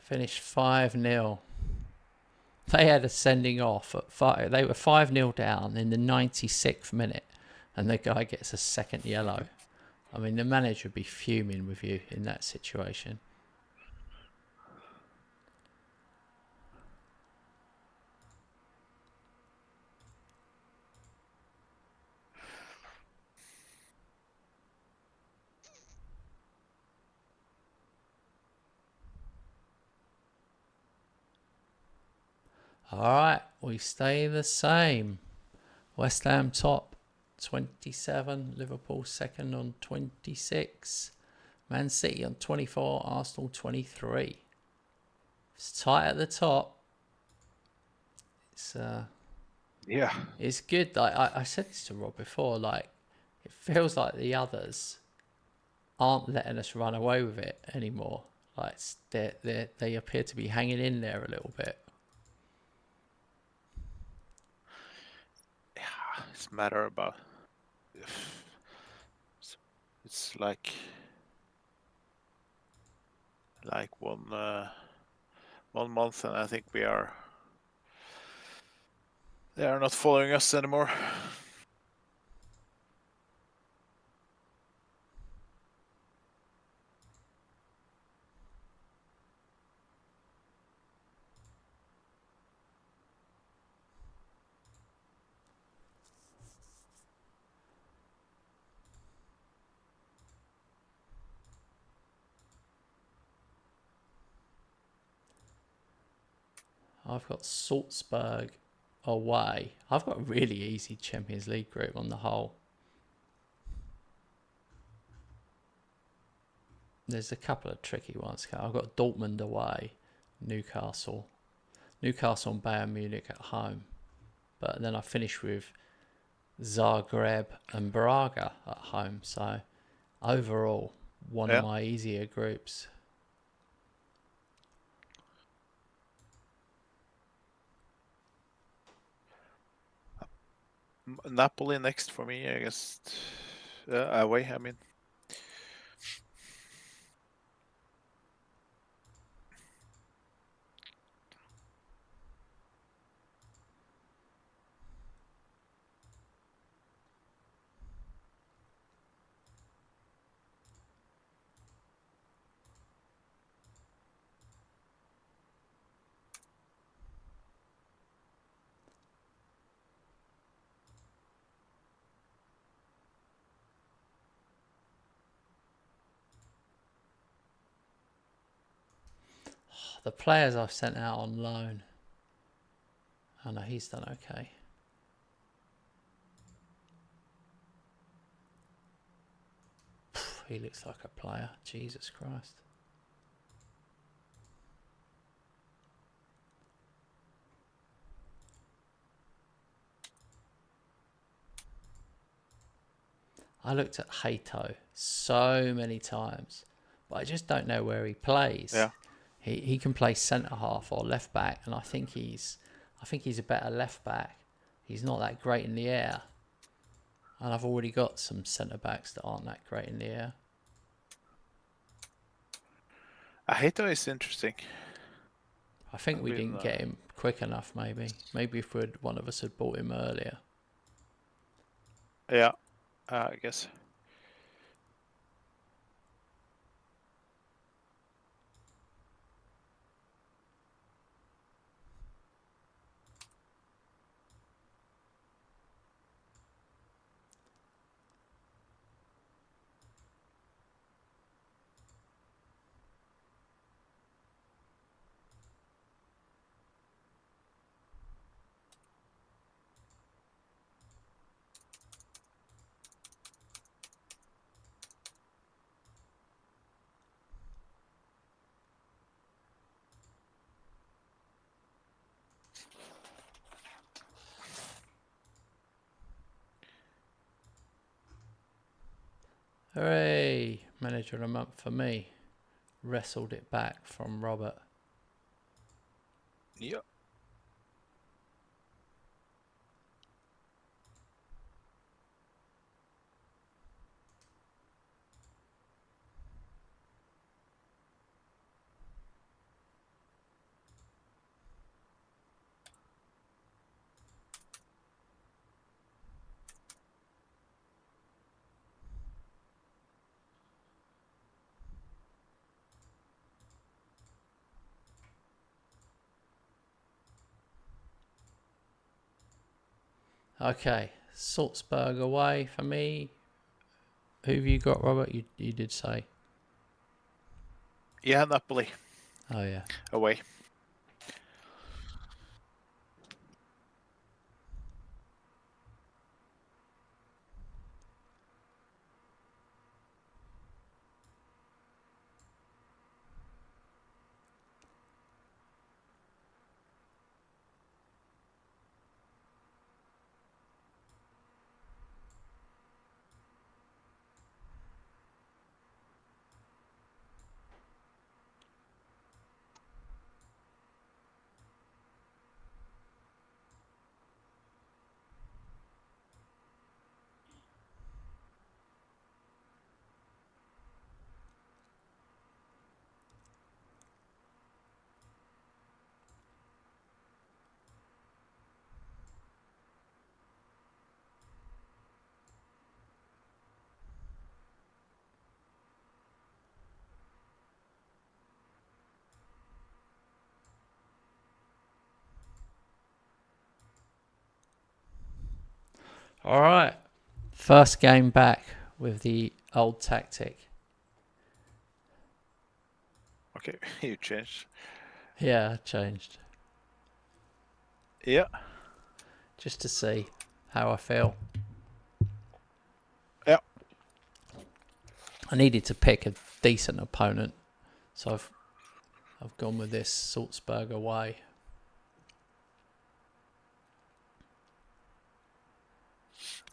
Finished 5-0. They had a sending off at 5. They were 5-0 down in the 96th minute, and the guy gets a second yellow. I mean, the manager would be fuming with you in that situation. All right, we stay the same. West Ham top, 27. Liverpool second on 26. Man City on 24. Arsenal 23. It's tight at the top. It's Yeah. It's good. I said this to Rob before. Like, it feels like the others aren't letting us run away with it anymore. Like, they appear to be hanging in there a little bit. It's a matter about it's like one 1 month, and I think they are not following us anymore. I've got Salzburg away. I've got a really easy Champions League group on the whole. There's a couple of tricky ones. I've got Dortmund away, Newcastle and Bayern Munich at home. But then I finish with Zagreb and Braga at home. So overall, one of my easier groups. Napoli next for me, I guess. Away, I mean. The players I've sent out on loan. Oh no, he's done okay. He looks like a player. Jesus Christ. I looked at Hato so many times, but I just don't know where he plays. Yeah. He can play centre half or left back, and I think he's a better left back. He's not that great in the air, and I've already got some centre backs that aren't that great in the air. Hato is interesting. I think we didn't get him quick enough. Maybe if one of us had bought him earlier. Yeah, I guess. Hooray! Manager of the month for me. Wrestled it back from Robert. Yeah. Okay, Salzburg away for me. Who have you got, Robert? You did say. Yeah, Napoli. Oh yeah. Away. All right. First game back with the old tactic. Okay, you changed. Yeah, I changed. Yeah. Just to see how I feel. Yeah. I needed to pick a decent opponent, so I've gone with this Salzburger way.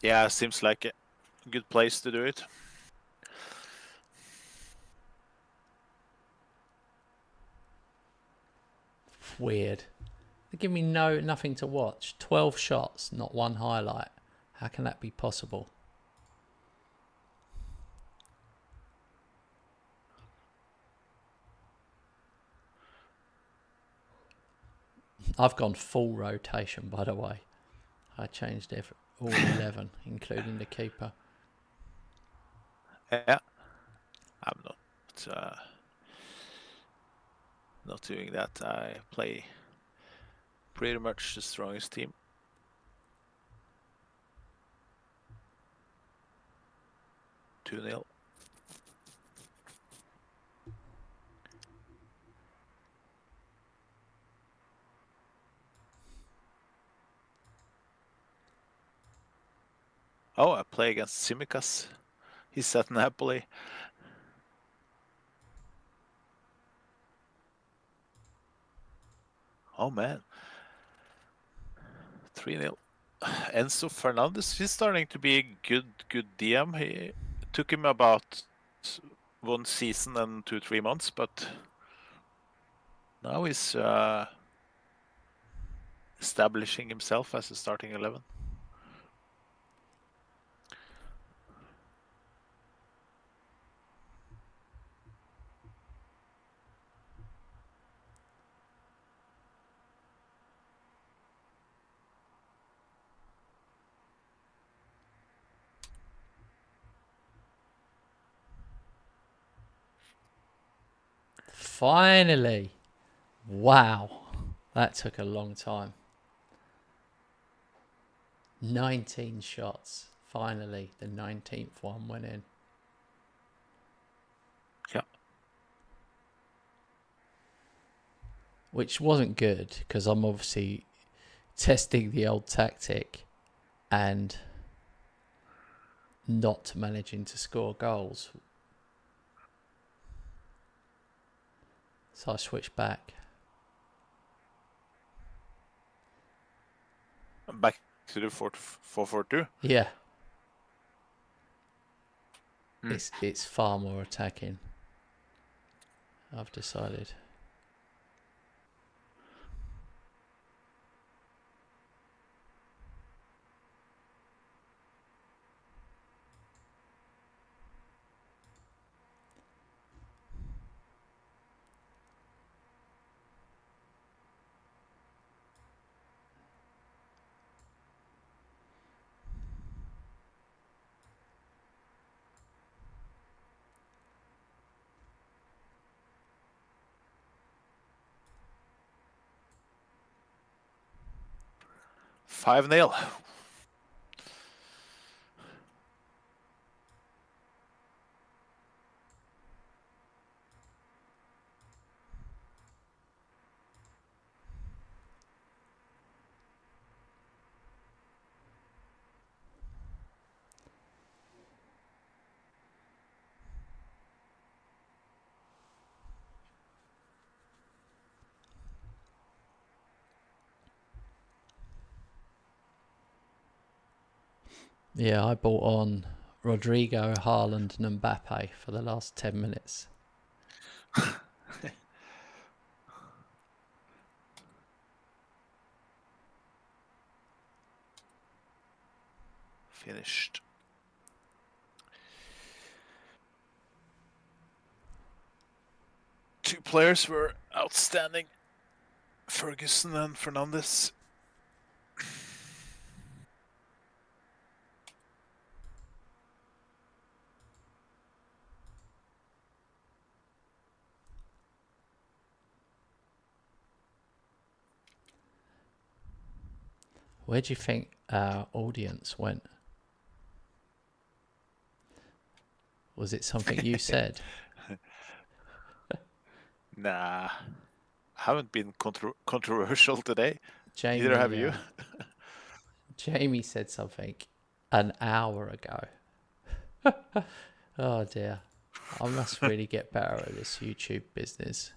Yeah, seems like a good place to do it. Weird. They give me nothing to watch. 12 shots, not one highlight. How can that be possible? I've gone full rotation, by the way. I changed all 11, including the keeper. Yeah. I'm not doing that. I play pretty much the strongest team. Two 0. Oh, I play against Simicas. He's at Napoli. Oh man. 3-0. Enzo Fernandez, he's starting to be a good DM. He took him about 1 season and 2-3 months, but now he's establishing himself as a starting 11. Finally. Wow. That took a long time. 19 shots. Finally, the 19th one went in. Yeah. Which wasn't good because I'm obviously testing the old tactic and not managing to score goals. So I switched back. Back to the 4-4-2. Yeah. It's far more attacking. I've decided. Five 0. Yeah, I bought on Rodrigo, Haaland and Mbappe for the last 10 minutes. Finished. Two players were outstanding. Ferguson and Fernandez. Where do you think our audience went? Was it something you said? Nah, I haven't been controversial today. Neither have Jamie, you. Jamie said something an hour ago. Oh dear. I must really get better at this YouTube business.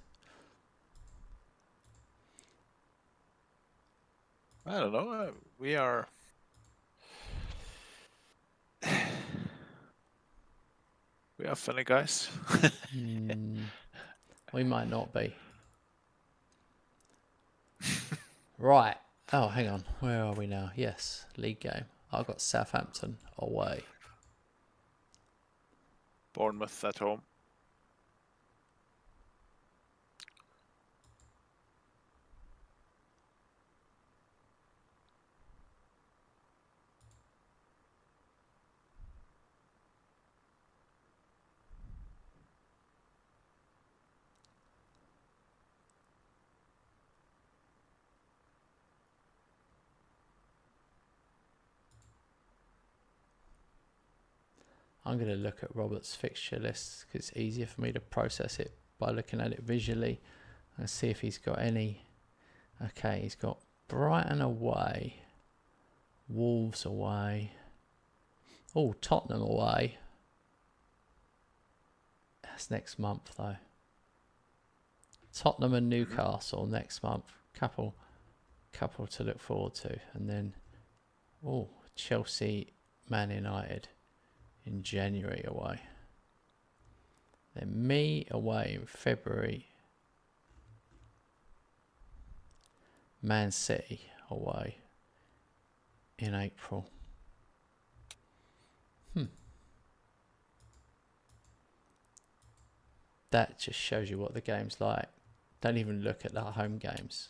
I don't know. We are. We are funny guys. We might not be. Right. Oh, hang on. Where are we now? Yes, league game. I've got Southampton away. Bournemouth at home. I'm going to look at Robert's fixture list because it's easier for me to process it by looking at it visually and see if he's got any. Okay, he's got Brighton away, Wolves away. Oh, Tottenham away. That's next month though. Tottenham and Newcastle next month. Couple to look forward to, and then Chelsea, Man United in January away. Then me away in February. Man City away in April. That just shows you what the game's like. Don't even look at the home games.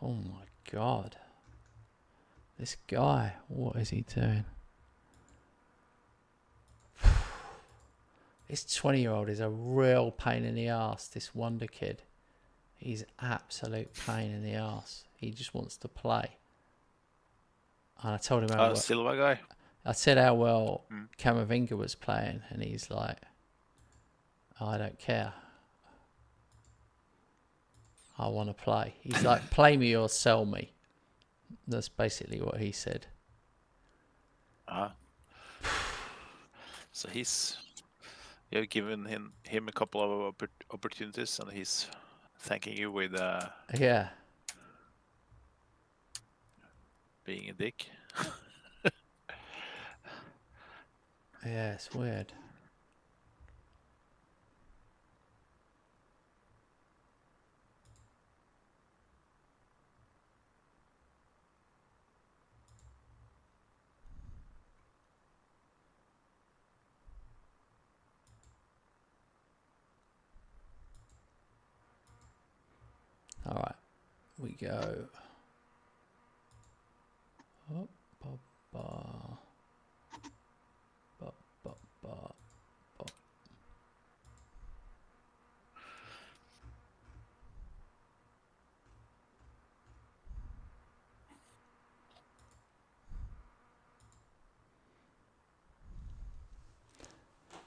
Oh my God. This guy, what is he doing? This 20-year-old is a real pain in the arse, this wonder kid. He's absolute pain in the arse. He just wants to play. And I told him how well, Silva guy. I said how well Camavinga was playing, and he's like, I don't care. I want to play. He's like, play me or sell me. That's basically what he said. So you've given him a couple of opportunities, and he's thanking you with Yeah. being a dick. Yeah, it's weird. All right, we go. Oh, ba, ba. Ba, ba, ba, ba.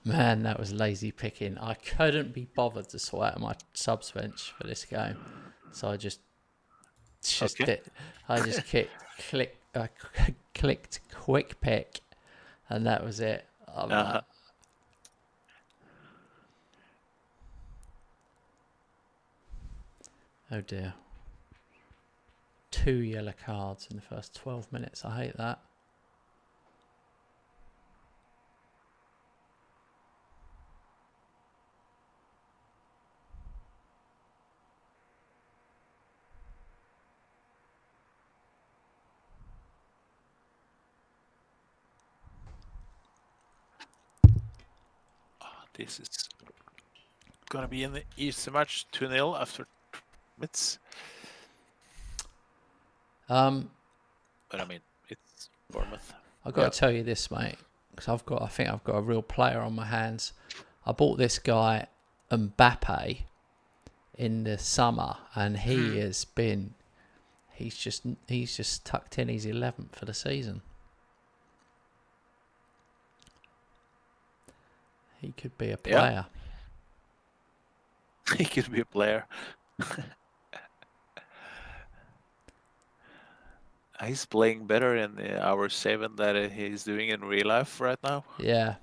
Man, that was lazy picking. I couldn't be bothered to sort out my subs bench for this game, so I just Okay. did. I just clicked quick pick, and that was it. I'm like, oh dear. 2 yellow cards in the first 12 minutes. I hate that. This is gonna be an easy match, 2-0 after minutes. Um, But I mean, it's Bournemouth. I've got to tell you this, mate, because I think I've got a real player on my hands. I bought this guy Mbappe in the summer, and he's just tucked in. He's 11th for the season. He could be a player. He could be a player. He's playing better in our 7 than he's doing in real life right now. Yeah.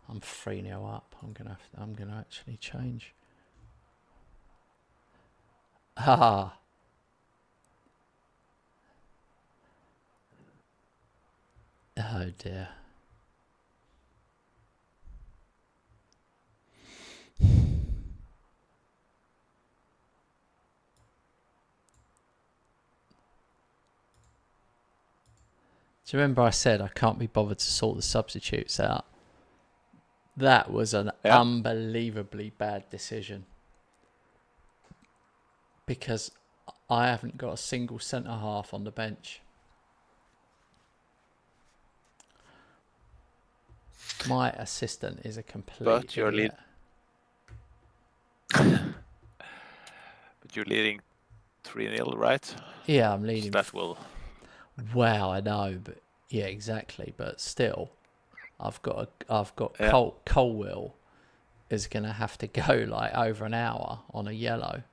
I'm 3-0 up. I'm gonna actually change. Ah. Oh dear. Do you remember I said I can't be bothered to sort the substitutes out? That was an unbelievably bad decision. Because I haven't got a single centre-half on the bench. My assistant is a complete idiot. But you're leading 3-0, right? Yeah, I'm leading. So that will... Wow, I know, but yeah, exactly. But still, I've got Colwill is going to have to go like over an hour on a yellow.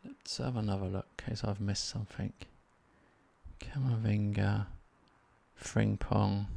Let's have another look in case I've missed something. Camavinga, Frimpong.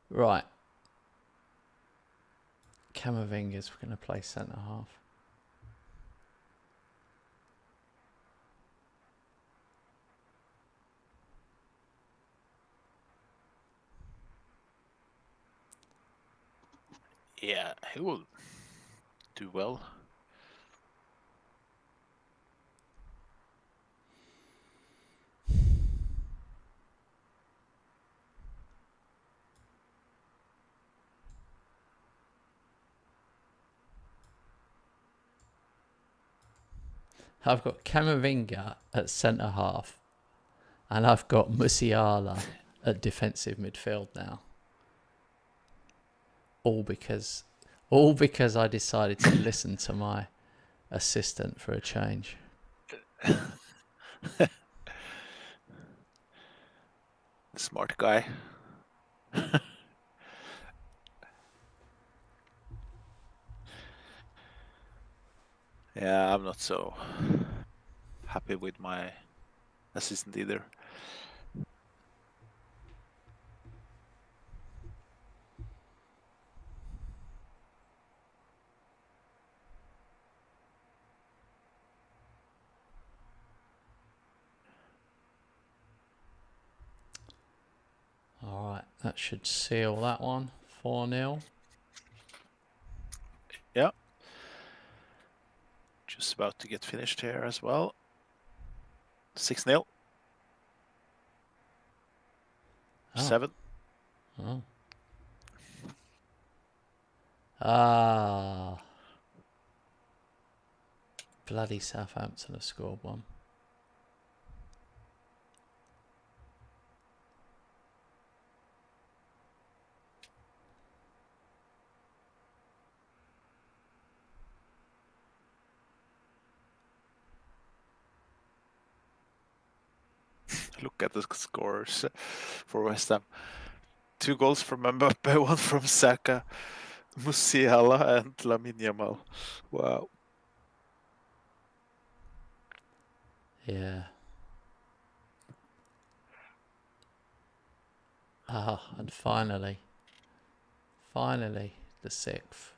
Right. Camavinga's going to play centre half. Yeah, he will do well. I've got Camavinga at centre half, and I've got Musiala at defensive midfield now. All because I decided to listen to my assistant for a change. Smart guy. Yeah, I'm not so happy with my assistant either. All right, that should seal that one. 4-0. Yeah. Just about to get finished here as well. 6-0. 7. Oh. Ah. Bloody Southampton have scored one. look at the scores for West Ham. 2 goals from Mbappe, 1 from Saka, Musiala, and Lamine Yamal. Wow. Yeah. And finally, the 6th.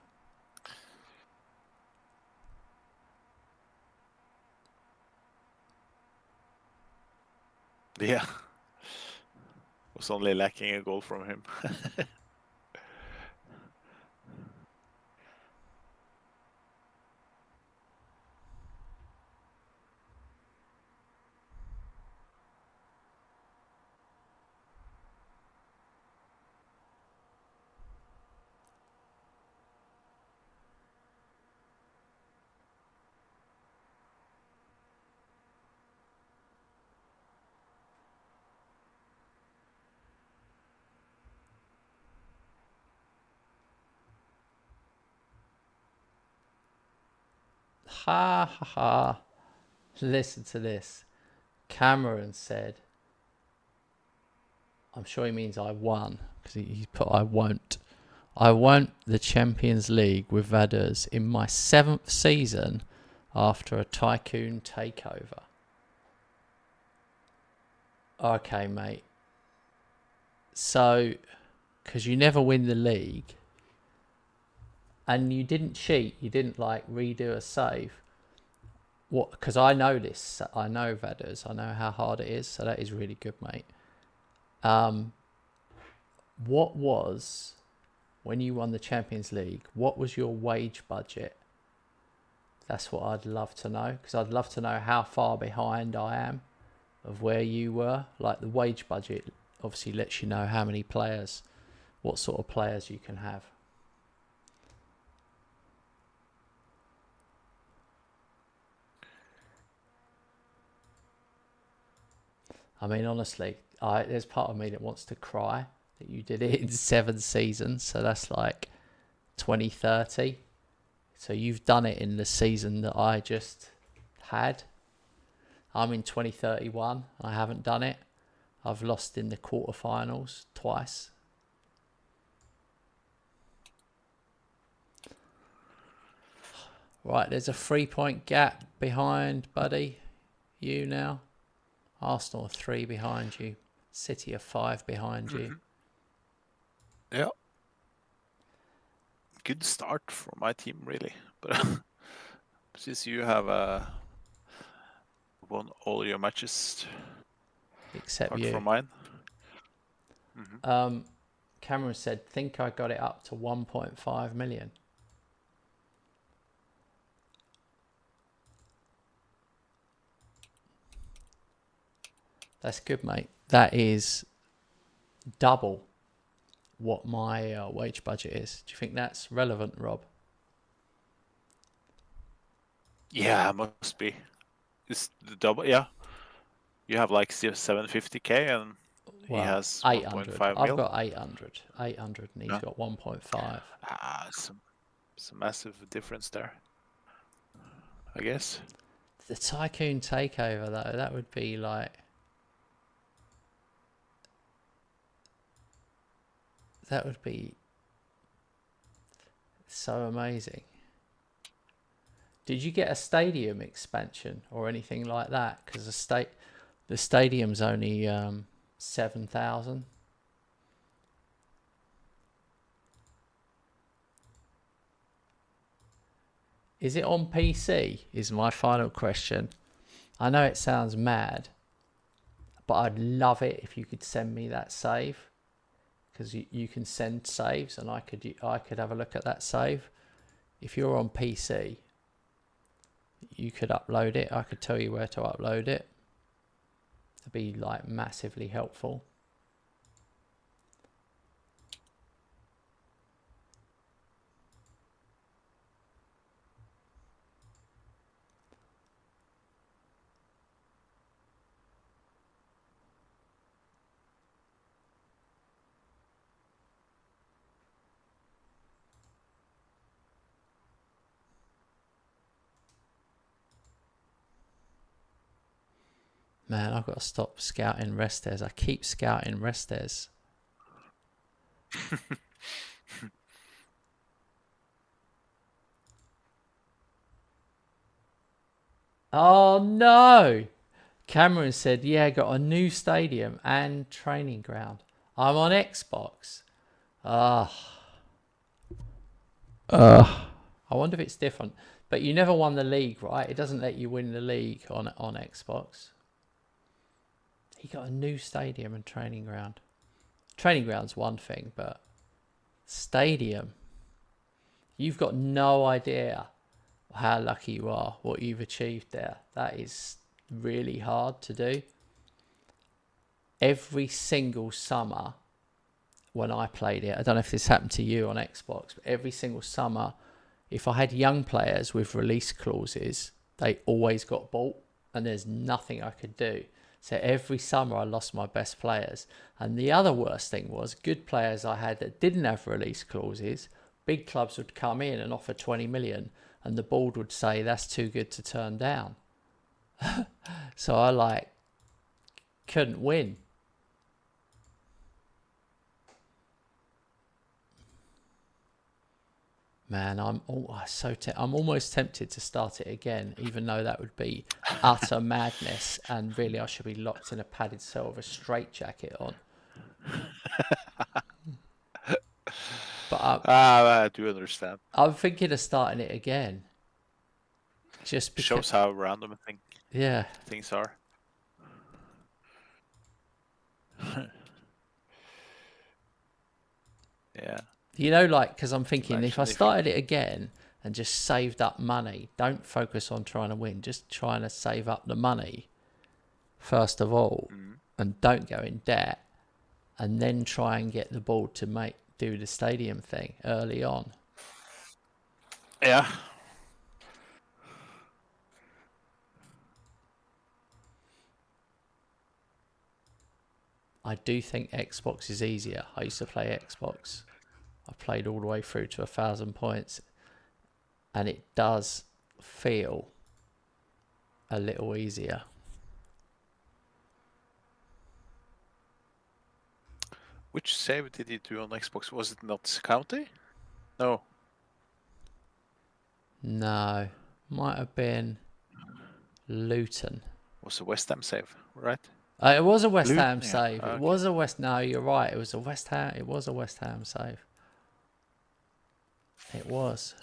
Yeah. Was only lacking a goal from him. Ha ha ha. Listen to this. Cameron said, I'm sure he means I won, because he put I won't. I won the Champions League with Vaduz in my 7th season after a tycoon takeover. Okay, mate. So, because you never win the league, and you didn't cheat, you didn't like redo a save. What? Because I know this. I know Vaduz. I know how hard it is. So that is really good, mate. What was, when you won the Champions League, what was your wage budget? That's what I'd love to know, because I'd love to know how far behind I am of where you were. Like the wage budget obviously lets you know how many players, what sort of players you can have. I mean, honestly, there's part of me that wants to cry that you did it in 7 seasons. So that's like 2030. So you've done it in the season that I just had. I'm in 2031. I haven't done it. I've lost in the quarterfinals twice. Right, there's a 3-point gap behind, buddy. You now. Arsenal are 3 behind you. City are 5 behind you. Yeah. Good start for my team, really. But since you have won all your matches, Except apart you. from mine. Cameron said, think I got it up to 1.5 million. That's good, mate. That is double what my wage budget is. Do you think that's relevant, Rob? Yeah, must be. It's the double. Yeah. You have like 750k and he has 800. 1.5 I've mil. got 800. 800 and he's got 1.5. Some massive difference there, I guess. The tycoon takeover, though, that would be like... That would be so amazing. Did you get a stadium expansion or anything like that? Because the stadium's only 7,000. Is it on PC? Is my final question. I know it sounds mad, but I'd love it if you could send me that save. Because you can send saves, and I could have a look at that save. If you're on PC, you could upload it. I could tell you where to upload it. It'd be like massively helpful. Man, I've got to stop scouting Restes. I keep scouting Restes. Oh no! Cameron said, yeah, got a new stadium and training ground. I'm on Xbox. I wonder if it's different. But you never won the league, right? It doesn't let you win the league on Xbox. He got a new stadium and training ground. Training ground's one thing, but stadium, you've got no idea how lucky you are, what you've achieved there. That is really hard to do. Every single summer when I played it, I don't know if this happened to you on Xbox, but every single summer, if I had young players with release clauses, they always got bought and there's nothing I could do. So every summer I lost my best players. And the other worst thing was good players I had that didn't have release clauses, big clubs would come in and offer 20 million and the board would say that's too good to turn down. So I couldn't win. Man, I'm almost tempted to start it again, even though that would be utter madness, and really I should be locked in a padded cell with a straitjacket on. But I do understand. I'm thinking of starting it again. Just because, shows how random things are. Yeah. You know, because I'm thinking if I started it again and just saved up money, don't focus on trying to win, just trying to save up the money first of all, and don't go in debt, and then try and get the board to do the stadium thing early on. Yeah. I do think Xbox is easier. I used to play Xbox. I played all the way through to 1,000 points, and it does feel a little easier. Which save did you do on Xbox? Was it not County? No. No, might have been Luton. It was a West Ham save, right? It was a West Ham save. Okay. It was a West. No, you're right. It was a West Ham. It was a West Ham save. It was.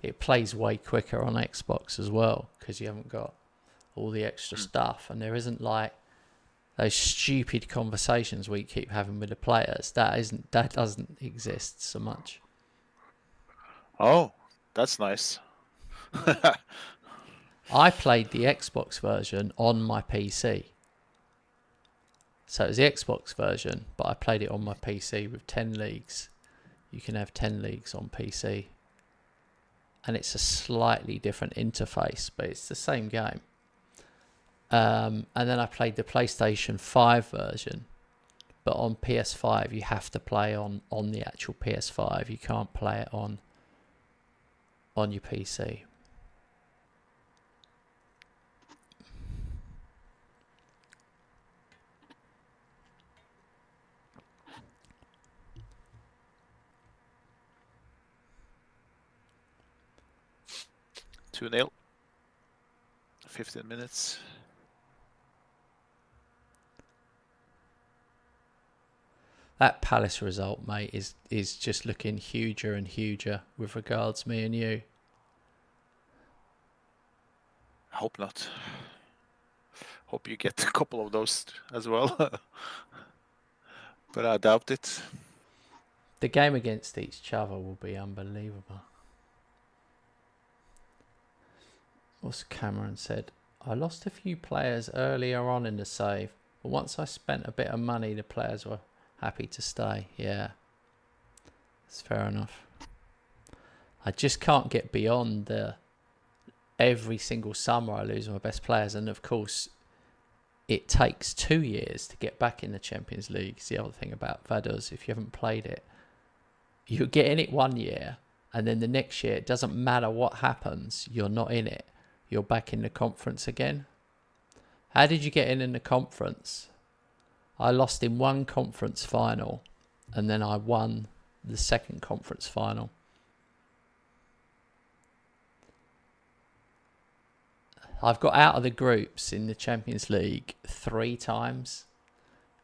It plays way quicker on Xbox as well because you haven't got all the extra stuff, and there isn't those stupid conversations we keep having with the players. That doesn't exist so much. Oh, that's nice. I played the Xbox version on my PC. So it was the Xbox version, but I played it on my PC with 10 leagues. You can have 10 leagues on PC. And it's a slightly different interface, but it's the same game. And then I played the PlayStation 5 version. But on PS5, you have to play on the actual PS5. You can't play it on your PC. Two 2-0. 15 minutes. That Palace result, mate, is just looking huger and huger with regards me and you. I hope not. Hope you get a couple of those as well. But I doubt it. The game against each other will be unbelievable. What's Cameron said? I lost a few players earlier on in the save, but once I spent a bit of money, the players were happy to stay. Yeah, that's fair enough. I just can't get beyond every single summer I lose my best players, and of course it takes 2 years to get back in the Champions League. It's the other thing about Vaduz. If you haven't played it, you get in it one year, and then the next year, it doesn't matter what happens, you're not in it. You're back in the conference again. How did you get in the conference? I lost in one conference final, and then I won the second conference final. I've got out of the groups in the Champions League 3 times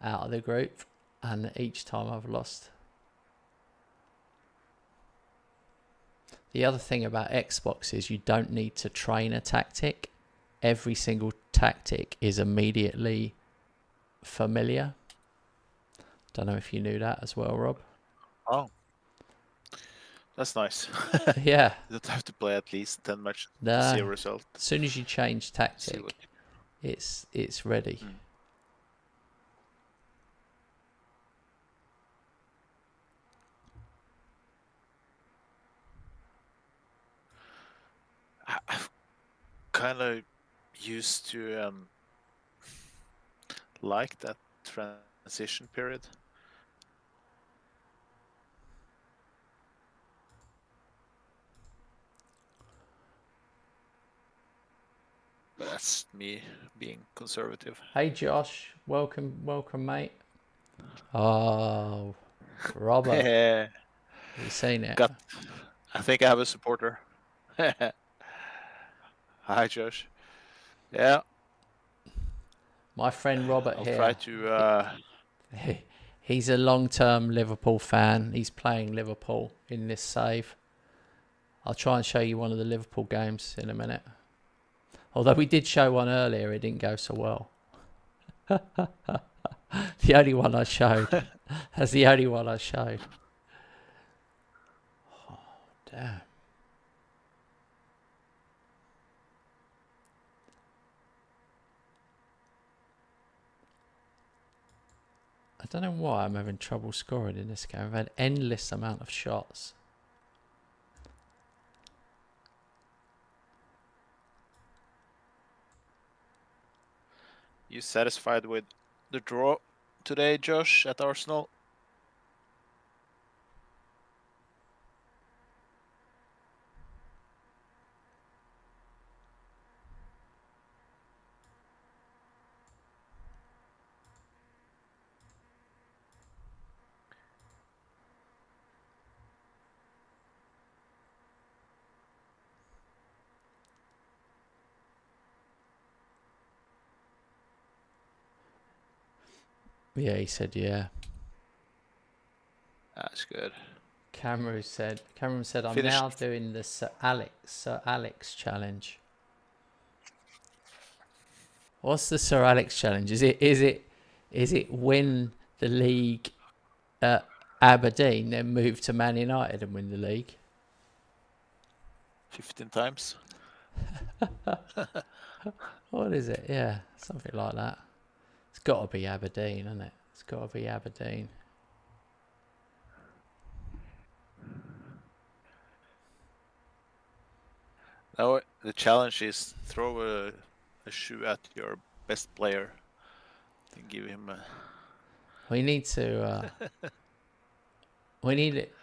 out of the group, and each time I've lost. The other thing about Xbox is you don't need to train a tactic. Every single tactic is immediately familiar. Don't know if you knew that as well, Rob. Oh, that's nice. Yeah. You don't have to play at least 10 matches No. to see a result. As soon as you change tactic, it's ready. I've kind of used to like that transition period. But that's me being conservative. Hey Josh, welcome, mate. Oh, Robert, Yeah. you seen it? I think I have a supporter. Hi, Josh. Yeah. My friend Robert I'll here. try to. He's a long-term Liverpool fan. He's playing Liverpool in this save. I'll try and show you one of the Liverpool games in a minute. Although we did show one earlier, it didn't go so well. The only one I showed. That's the only one I showed. Oh, damn. I don't know why I'm having trouble scoring in this game. I've had endless amount of shots. You satisfied with the draw today, Josh, at Arsenal? Yeah, he said yeah. That's good. Cameron said, I'm Finished. now doing the Sir Alex challenge. What's the Sir Alex challenge? Is it win the league at Aberdeen, then move to Man United and win the league? 15 times. What is it? Yeah, something like that. It's got to be Aberdeen, isn't it? It's got to be Aberdeen. Now the challenge is throw a shoe at your best player and give him a... We need to... we need it.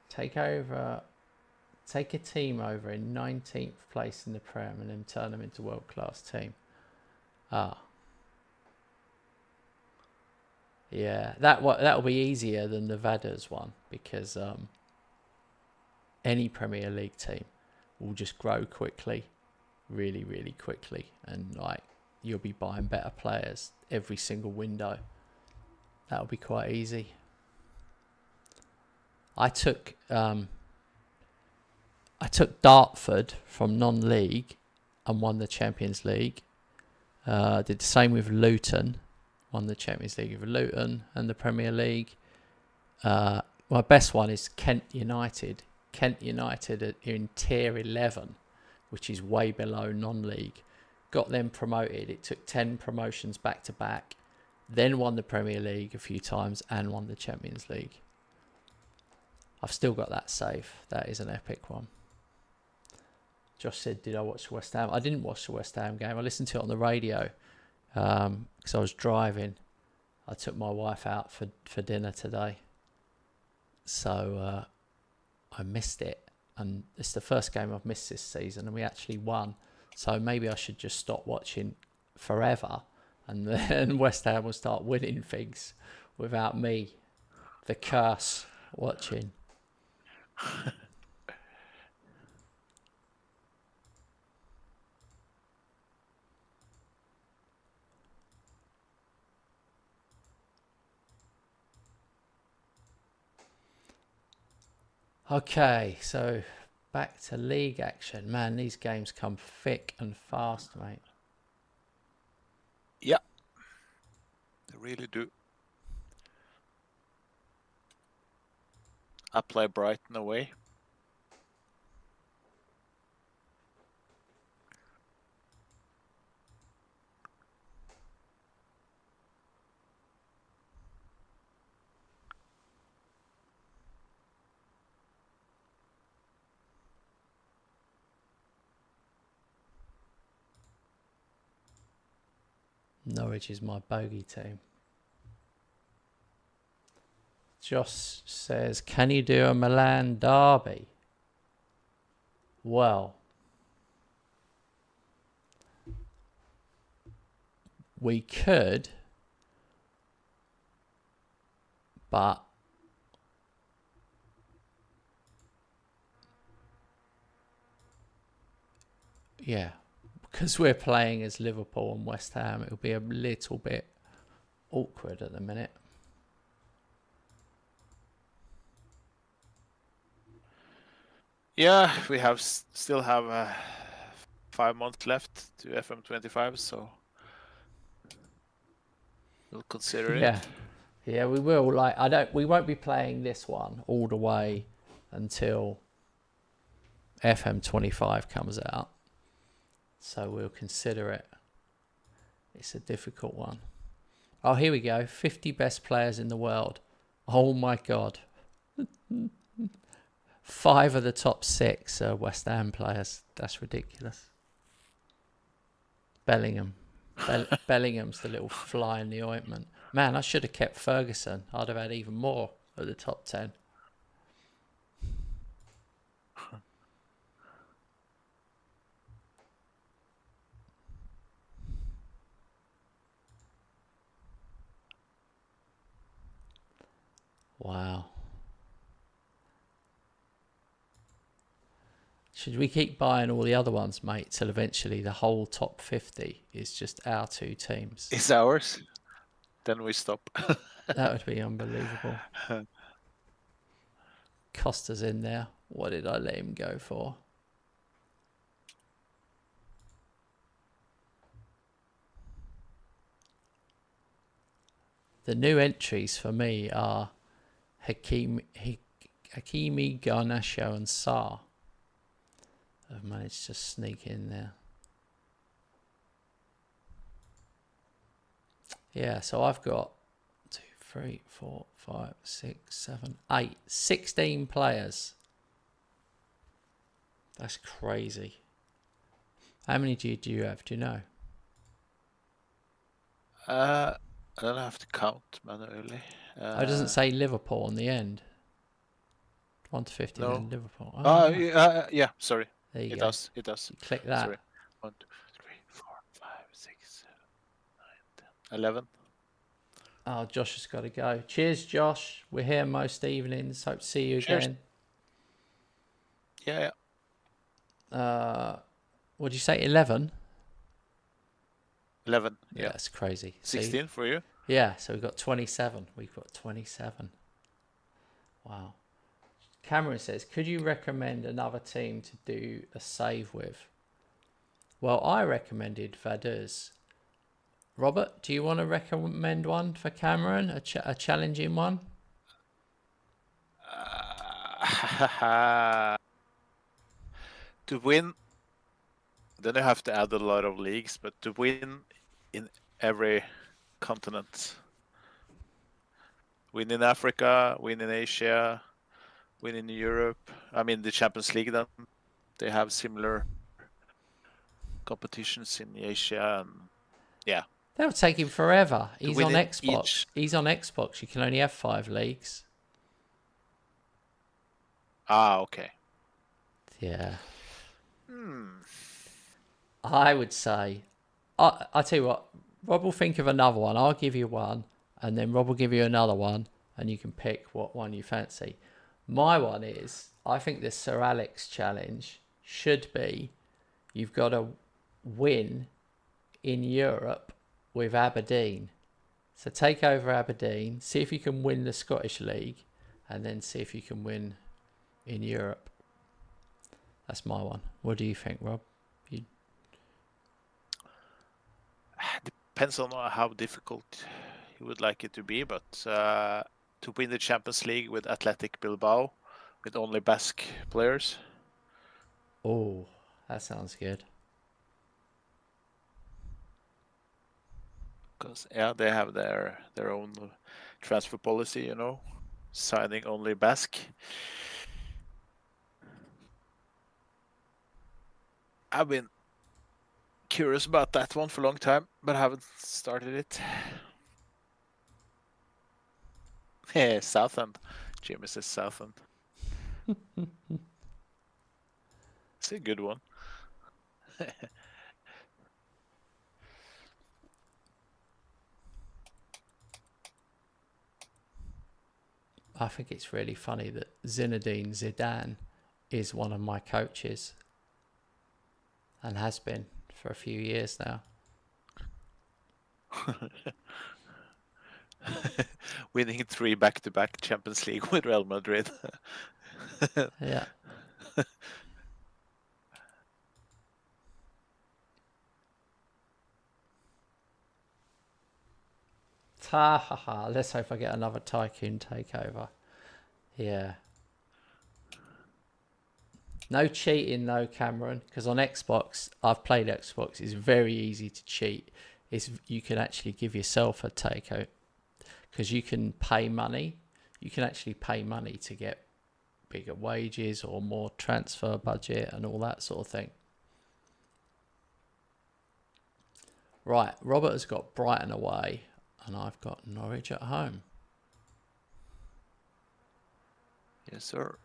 Take a team over in 19th place in the Prem and then turn them into world-class team. Yeah, that'll be easier than the Vaders one, because any Premier League team will just grow quickly, really, really quickly, and like you'll be buying better players every single window. That'll be quite easy. I took Dartford from non-league and won the Champions League. Did the same with Luton. Won the Champions League with Luton and the Premier League. My best one is Kent United. Kent United are in Tier 11, which is way below non-league. Got them promoted. It took 10 promotions back to back. Then won the Premier League a few times and won the Champions League. I've still got that save. That is an epic one. Josh said, did I watch West Ham? I didn't watch the West Ham game. I listened to it on the radio because I was driving. I took my wife out for dinner today, so I missed it, and it's the first game I've missed this season, and we actually won. So maybe I should just stop watching forever, and then West Ham will start winning things without me, the curse, watching. Okay, so back to league action. Man, these games come thick and fast, mate. Yeah, they really do. I play Brighton away. Norwich is my bogey team. Josh says, can you do a Milan derby? Well, we could, but yeah, because we're playing as Liverpool and West Ham, it'll be a little bit awkward at the minute. Yeah, we have still have 5 months left to FM25, so we'll consider it. Yeah, we will. We won't be playing this one all the way until FM25 comes out. So we'll consider it. It's a difficult one. Oh, here we go. 50 best players in the world. Oh my God. 5 of the top 6 are West Ham players. That's ridiculous. Bellingham. Bellingham's the little fly in the ointment. Man, I should have kept Ferguson. I'd have had even more at the top 10. Wow. Should we keep buying all the other ones, mate, till eventually the whole top 50 is just our 2 teams? It's ours. Then we stop. That would be unbelievable. Costa's in there. What did I let him go for? The new entries for me are Hakimi, Garnacho and Sarr. I've managed to sneak in there. Yeah, so I've got 2, 3, 4, 5, 6, 7, 8, 16 players. That's crazy. How many do you have? Do you know? I don't have to count manually. It doesn't say Liverpool on the end. 1 to 50 No. in Liverpool. Yeah, sorry. There you It go. does. It does. You click that. Sorry. 1, 2, 3, 4, 5, 6, 7, 8, 10, 11. Oh, Josh has got to go. Cheers, Josh. We're here most evenings. Hope to see you Cheers. again. Yeah. What did you say? 11? 11. Yeah, Yeah. that's crazy. 16 for you. Yeah, so we've got 27. We've got 27. Wow. Cameron says, could you recommend another team to do a save with? Well, I recommended Vaduz. Robert, do you want to recommend one for Cameron? A challenging one? To win, then you have to add a lot of leagues, but to win in every continent. Win in Africa, win in Asia, win in Europe. I mean, the Champions League, then they have similar competitions in Asia. And yeah. That'll take him forever. He's on within Xbox. each. He's on Xbox. You can only have 5 leagues. Ah, okay. Yeah. I would say, I'll tell you what, Rob will think of another one. I'll give you one, and then Rob will give you another one, and you can pick what one you fancy. My one is, I think the Sir Alex challenge should be, you've got to win in Europe with Aberdeen. So take over Aberdeen, see if you can win the Scottish League, and then see if you can win in Europe. That's my one. What do you think, Rob? Depends on how difficult you would like it to be, but to win the Champions League with Athletic Bilbao, with only Basque players. Oh, that sounds good. Because they have their own transfer policy, you know, signing only Basque. I've been curious about that one for a long time, but I haven't started it. Yeah, Southend. Jimmy says Southend. It's a good one. I think it's really funny that Zinedine Zidane is one of my coaches and has been for a few years now. Winning 3 back-to-back Champions League with Real Madrid. Yeah. Ha ha ha. Let's hope I get another Tycoon takeover. Yeah. No cheating though, Cameron, because on Xbox, I've played Xbox, it's very easy to cheat. You can actually give yourself a takeover because you can pay money. You can actually pay money to get bigger wages or more transfer budget and all that sort of thing. Right, Robert has got Brighton away and I've got Norwich at home. Yes, sir.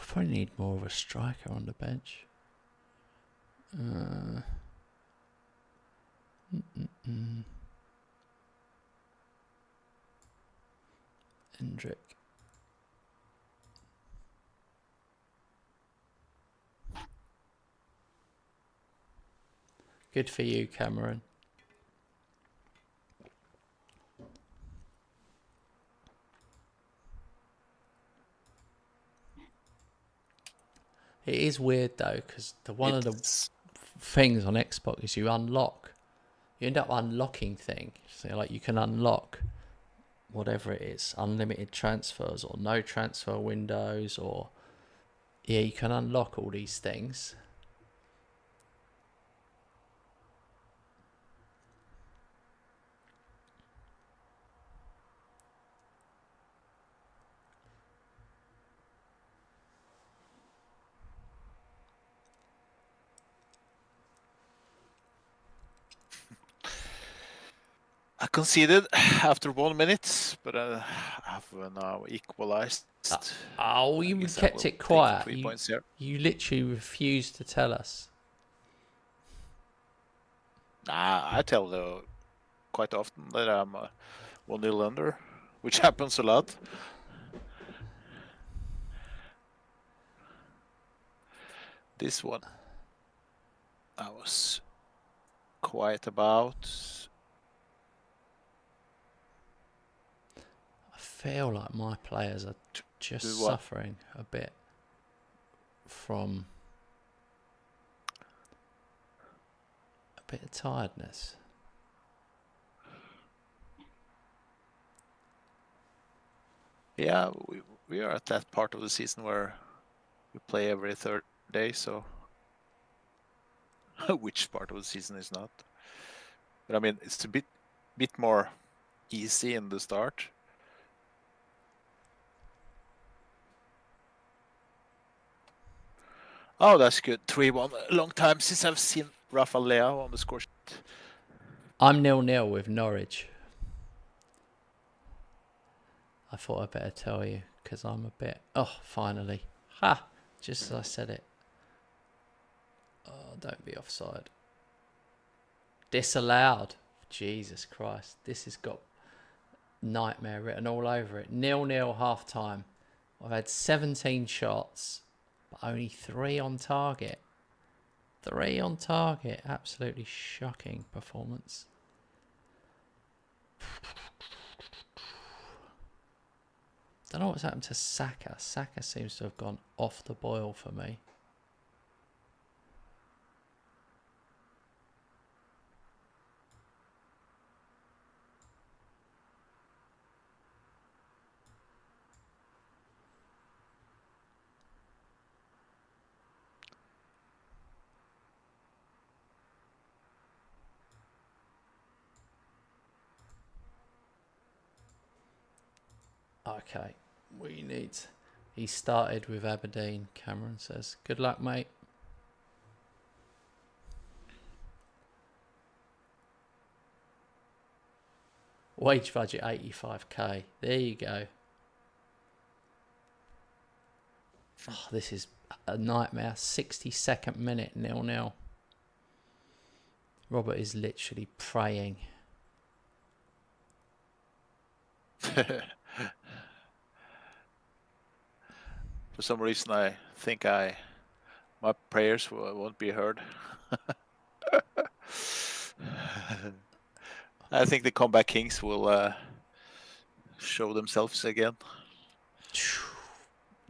Probably need more of a striker on the bench. Hendrick. Good for you, Cameron. It is weird though, because one of the things on Xbox is you end up unlocking things. So like you can unlock whatever it is, unlimited transfers or no transfer windows, or you can unlock all these things. I conceded after 1 minute, but I have now equalized. Oh, I you guess I kept will it take the quiet. 3 points here. You literally refused to tell us. I tell quite often that I'm 1-0 under, which happens a lot. This one I was quiet about. I feel like my players are just suffering a bit from a bit of tiredness. Yeah, we are at that part of the season where we play every third day, so which part of the season is not? But I mean, it's a bit more easy in the start. Oh, that's good. 3-1. A long time since I've seen Rafael Leao on the score sheet. I'm 0-0 with Norwich. I thought I'd better tell you because I'm a bit... Oh, finally. Ha! Just as I said it. Oh, don't be offside. Disallowed. Jesus Christ. This has got nightmare written all over it. 0-0 half time. I've had 17 shots, but only 3 on target. 3 on target. Absolutely shocking performance. Don't know what's happened to Saka. Saka seems to have gone off the boil for me. Okay, we need... He started with Aberdeen, Cameron says. Good luck, mate. Wage budget 85k. There you go. Oh, this is a nightmare. 62nd minute, 0-0. Robert is literally praying. For some reason, I think my prayers won't be heard. I think the comeback kings will show themselves again.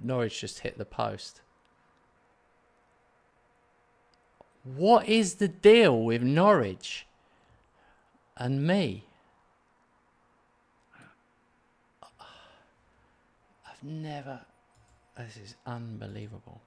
Norwich just hit the post. What is the deal with Norwich and me? I've never... This is unbelievable.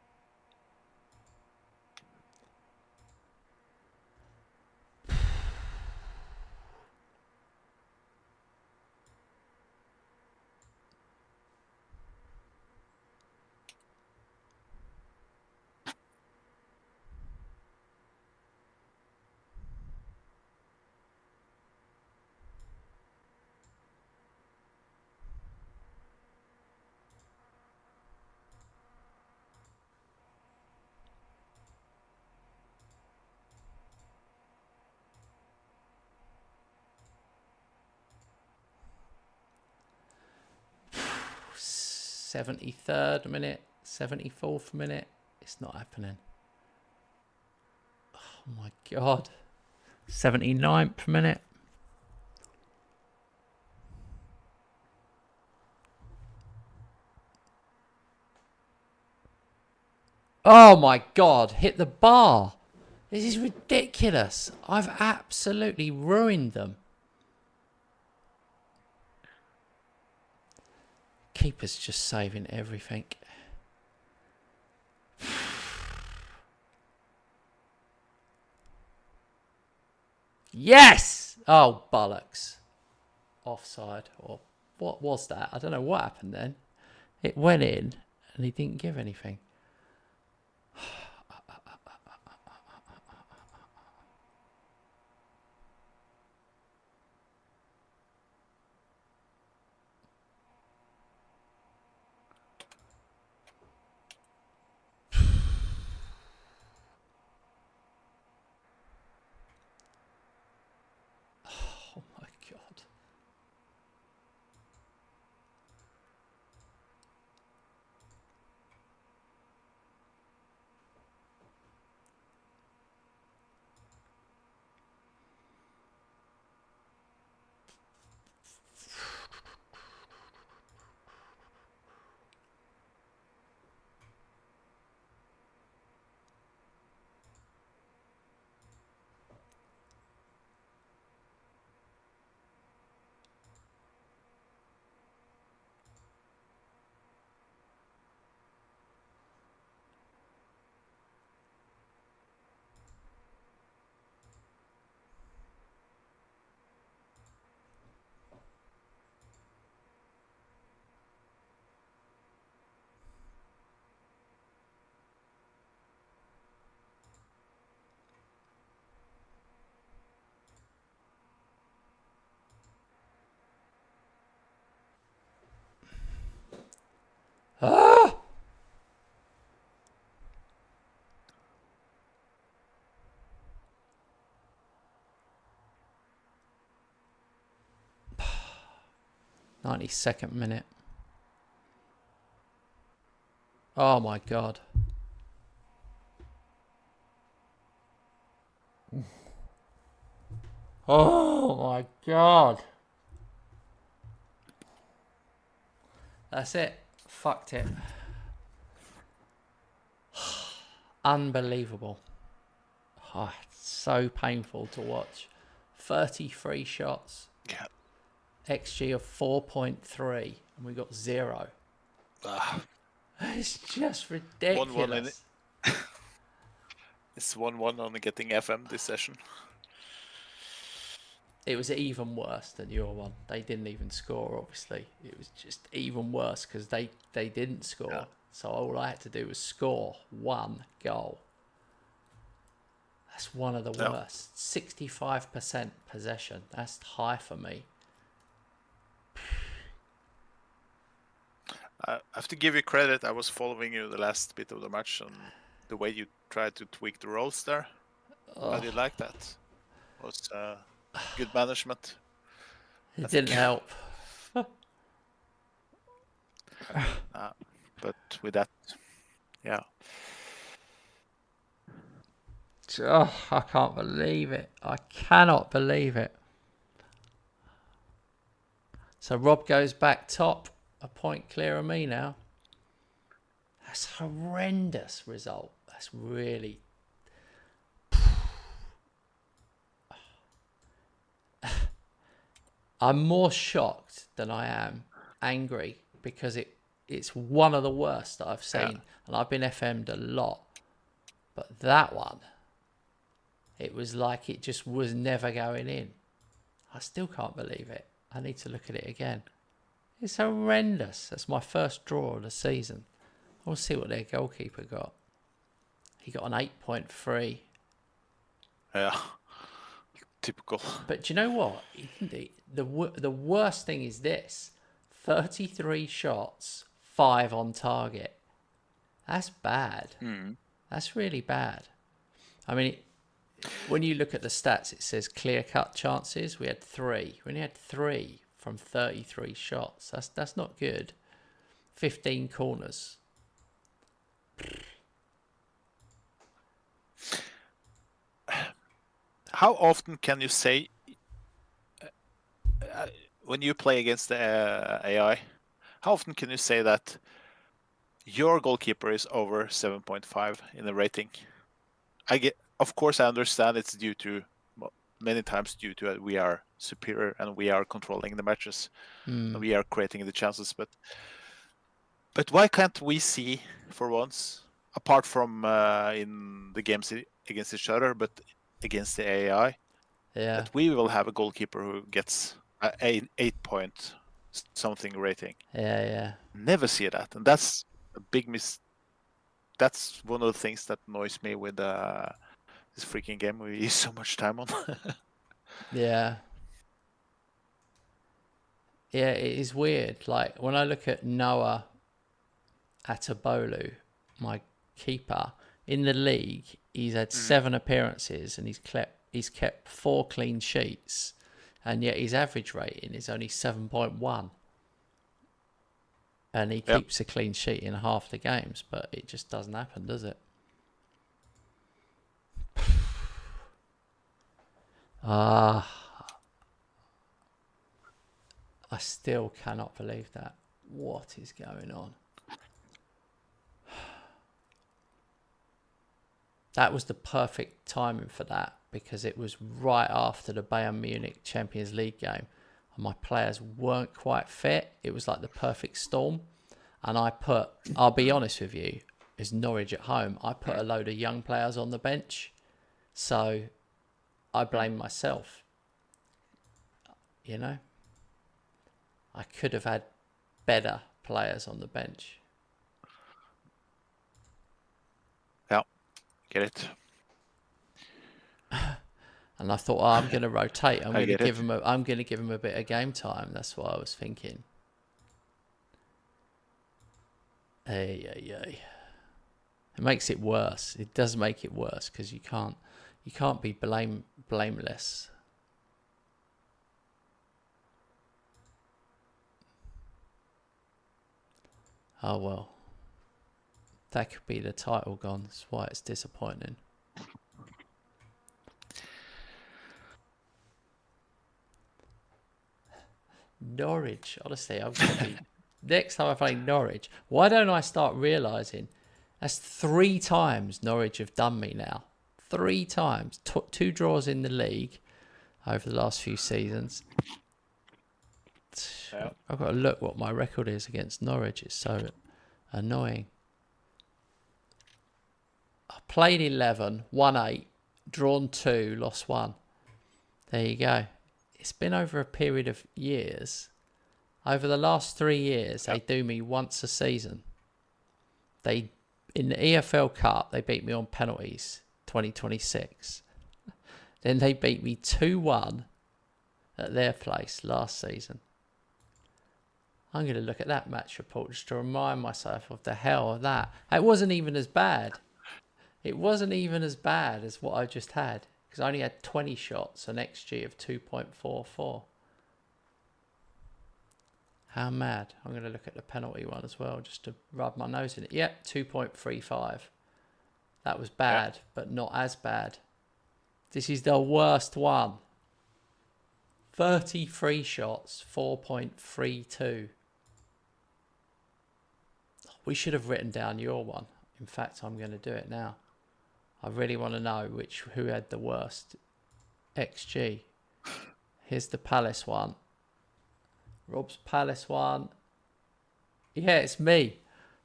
.73rd minute, 74th minute. It's not happening. Oh my God. 79th minute. Oh my God. Hit the bar. This is ridiculous. I've absolutely ruined them. Keeper's just saving everything. Yes! Oh, bollocks. Offside. Or what was that? I don't know what happened then. It went in and he didn't give anything. Ah! "92nd minute. Oh my God. Oh my God. That's it. Fucked it. Unbelievable. Oh, it's so painful to watch. 33 shots. Yeah. XG of 4.3, and we got 0. It's just ridiculous. 1-1 in it. It's 1-1 on getting FM this session. It was even worse than your one. They didn't even score, obviously. It was just even worse because they didn't score. Yeah. So all I had to do was score 1 goal. That's one of the worst. 65% possession. That's high for me. I have to give you credit. I was following you the last bit of the match, and the way you tried to tweak the roles there. I did like that. It was good management. It didn't help. But with that, yeah. Oh, I can't believe it. I cannot believe it. So Rob goes back top. A point clear of me now. That's a horrendous result. That's really... I'm more shocked than I am angry because it's one of the worst that I've seen. Yeah. And I've been FM'd a lot. But that one, it was like it just was never going in. I still can't believe it. I need to look at it again. It's horrendous. That's my first draw of the season. I want to see what their goalkeeper got. He got an 8.3. Yeah, typical. But do you know what? The worst thing is this. 33 shots, 5 on target. That's bad. That's really bad. I mean, when you look at the stats, it says clear-cut chances. We had 3. We only had 3 from 33 shots. That's not good. 15 corners. How often can you say when you play against the AI? How often can you say that your goalkeeper is over 7.5 in the rating? Of course, I understand it's due to many times due to we are superior and we are controlling the matches, and we are creating the chances. But why can't we see for once, apart from in the games against each other, but against the AI, that we will have a goalkeeper who gets an 8 something rating? Yeah. Never see that, and that's a big That's one of the things that annoys me with this freaking game we use so much time on. Yeah, it is weird. Like when I look at Noah Atabolu, my keeper in the league, he's had 7 appearances and he's kept 4 clean sheets, and yet his average rating is only 7.1. And he keeps a clean sheet in half the games, but it just doesn't happen, does it? I still cannot believe that. What is going on? That was the perfect timing for that, because it was right after the Bayern Munich Champions League game. And my players weren't quite fit. It was like the perfect storm. And I'll be honest with you, is Norwich at home. I put a load of young players on the bench. So I blame myself. You know? I could have had better players on the bench. Yeah, get it. And I thought, I'm going to rotate. I'm going to give it. him a bit of game time. That's what I was thinking. It makes it worse. It does make it worse, because you can't be blameless. Oh well. That could be the title gone. That's why it's disappointing. Norwich, honestly, I'm gonna be next time I play Norwich. Why don't I start realising that's 3 times Norwich have done me now? 3 times, 2 draws in the league over the last few seasons. Yeah. I've got to look what my record is against Norwich. It's so annoying. I played 11, won 8, drawn 2, lost 1. There you go. It's been over a period of years. Over the last 3 years, they do me once a season. In the EFL Cup, they beat me on penalties, 2026. Then they beat me 2-1 at their place last season. I'm going to look at that match report just to remind myself of the hell of that. It wasn't even as bad. It wasn't even as bad as what I just had, because I only had 20 shots, an XG of 2.44. How mad. I'm going to look at the penalty one as well, just to rub my nose in it. Yep, 2.35. That was bad, but not as bad. This is the worst one. 33 shots, 4.32. We should have written down your one. In fact, I'm going to do it now. I really want to know who had the worst XG. Here's the Palace one. Rob's Palace one. Yeah, it's me.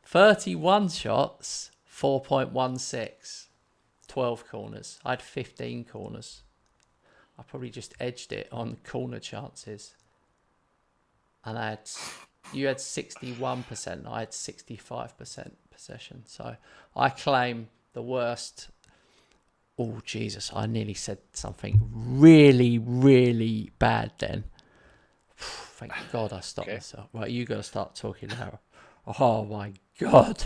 31 shots, 4.16. 12 corners. I had 15 corners. I probably just edged it on corner chances. And you had 61%. I had 65% possession. So I claim the worst. Oh, Jesus. I nearly said something really, really bad then. Thank God I stopped myself. Right, you got to start talking now. Oh, my God.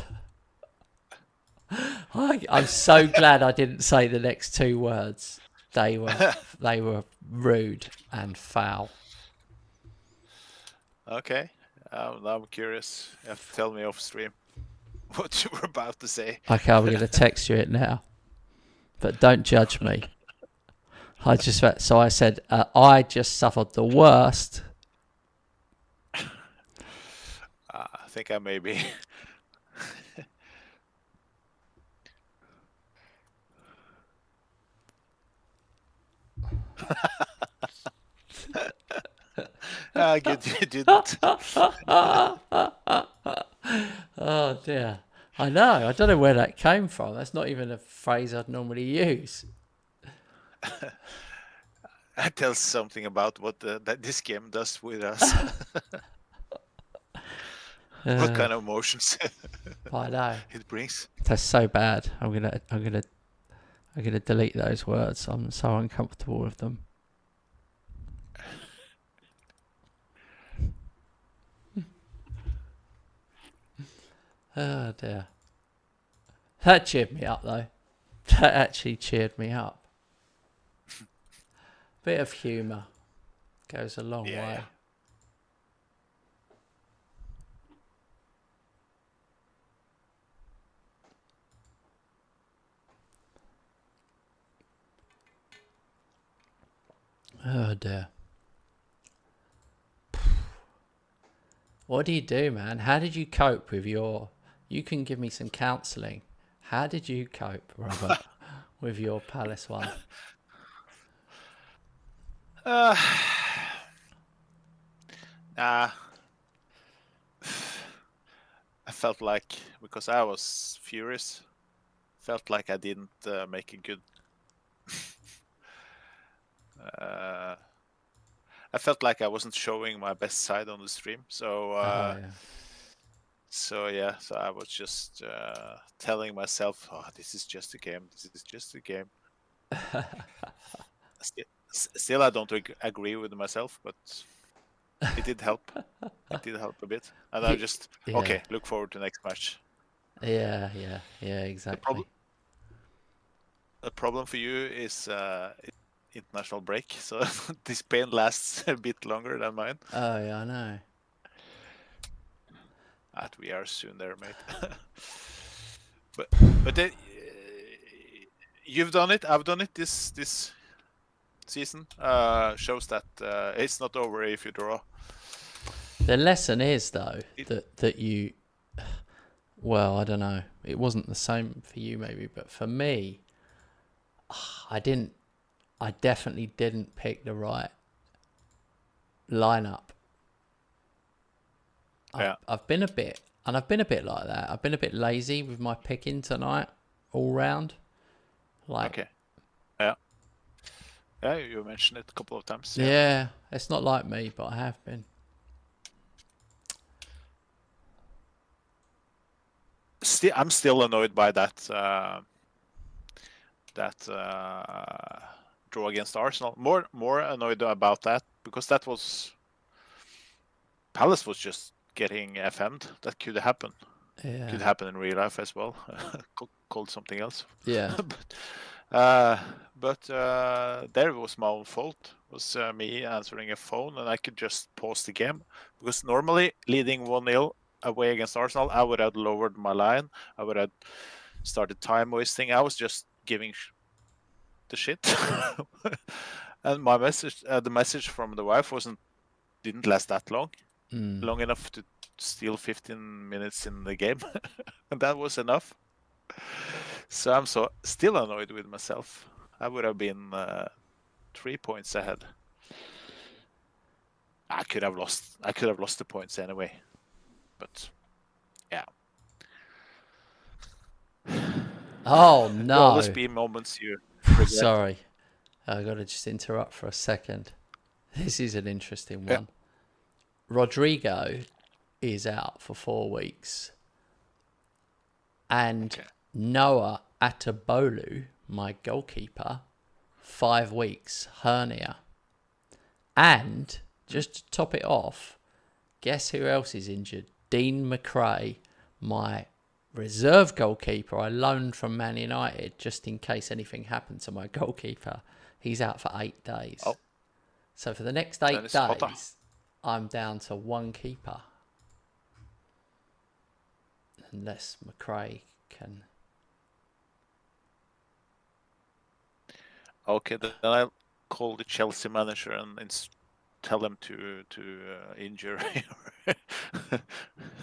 I'm so glad I didn't say the next 2 words. They were rude and foul. Okay. I'm curious. You have to tell me off stream what you were about to say. Okay, I'm going to text you it now. But don't judge me. I said, I just suffered the worst. I think I may be. Good you didn't. Oh dear. I know. I don't know where that came from. That's not even a phrase I'd normally use. That tells something about what that this game does with us. What kind of emotions I know it brings. That's so bad. I'm gonna delete those words. I'm so uncomfortable with them. Oh dear. That cheered me up though. That actually cheered me up. Bit of humour goes a long way. Oh dear. What do you do, man? How did you cope with your... You can give me some counselling. How did you cope, Robert, with your Palace one? Uh, nah, I felt like, because I was furious, felt like I didn't make a good... I felt like I wasn't showing my best side on the stream. So Yeah. so I was just telling myself, oh, this is just a game. This is just a game. Still, I don't agree with myself, but it did help. It did help a bit. And I just, okay, look forward to next match. Yeah, exactly. The problem for you is international break, so this pain lasts a bit longer than mine. Oh, yeah, I know. That we are soon there, mate. but then, you've done it. I've done it this season. Shows that it's not over if you draw. The lesson is, though, that you... Well, I don't know. It wasn't the same for you, maybe, but for me, I definitely didn't pick the right lineup. I've been a bit like that. I've been a bit lazy with my picking tonight, all round. Okay. Yeah, you mentioned it a couple of times. Yeah, it's not like me, but I have been. I'm still annoyed by that draw against Arsenal. More annoyed about that because that was... Palace was just getting FM'd. That could happen. Yeah. Could happen in real life as well. Called something else. Yeah. but there was my own fault. It was me answering a phone, and I could just pause the game, because normally leading 1-0 away against Arsenal, I would have lowered my line. I would have started time wasting. I was just giving the shit. And my message, the message from the wife didn't last that long. Long enough to steal 15 minutes in the game. And that was enough. So I'm still annoyed with myself. I would have been 3 points ahead. I could have lost the points anyway. But yeah. Oh no. There'll always be moments you regret. Sorry. I got to just interrupt for a second. This is an interesting one. Rodrigo is out for 4 weeks. And Noah Atabolu, my goalkeeper, 5 weeks, hernia. And, just to top it off, guess who else is injured? Dean McRae, my reserve goalkeeper I loaned from Man United just in case anything happened to my goalkeeper. He's out for 8 days. Oh. So for the next 8 days, I'm down to 1 keeper. Unless McRae can... Okay, then I'll call the Chelsea manager and tell him to injure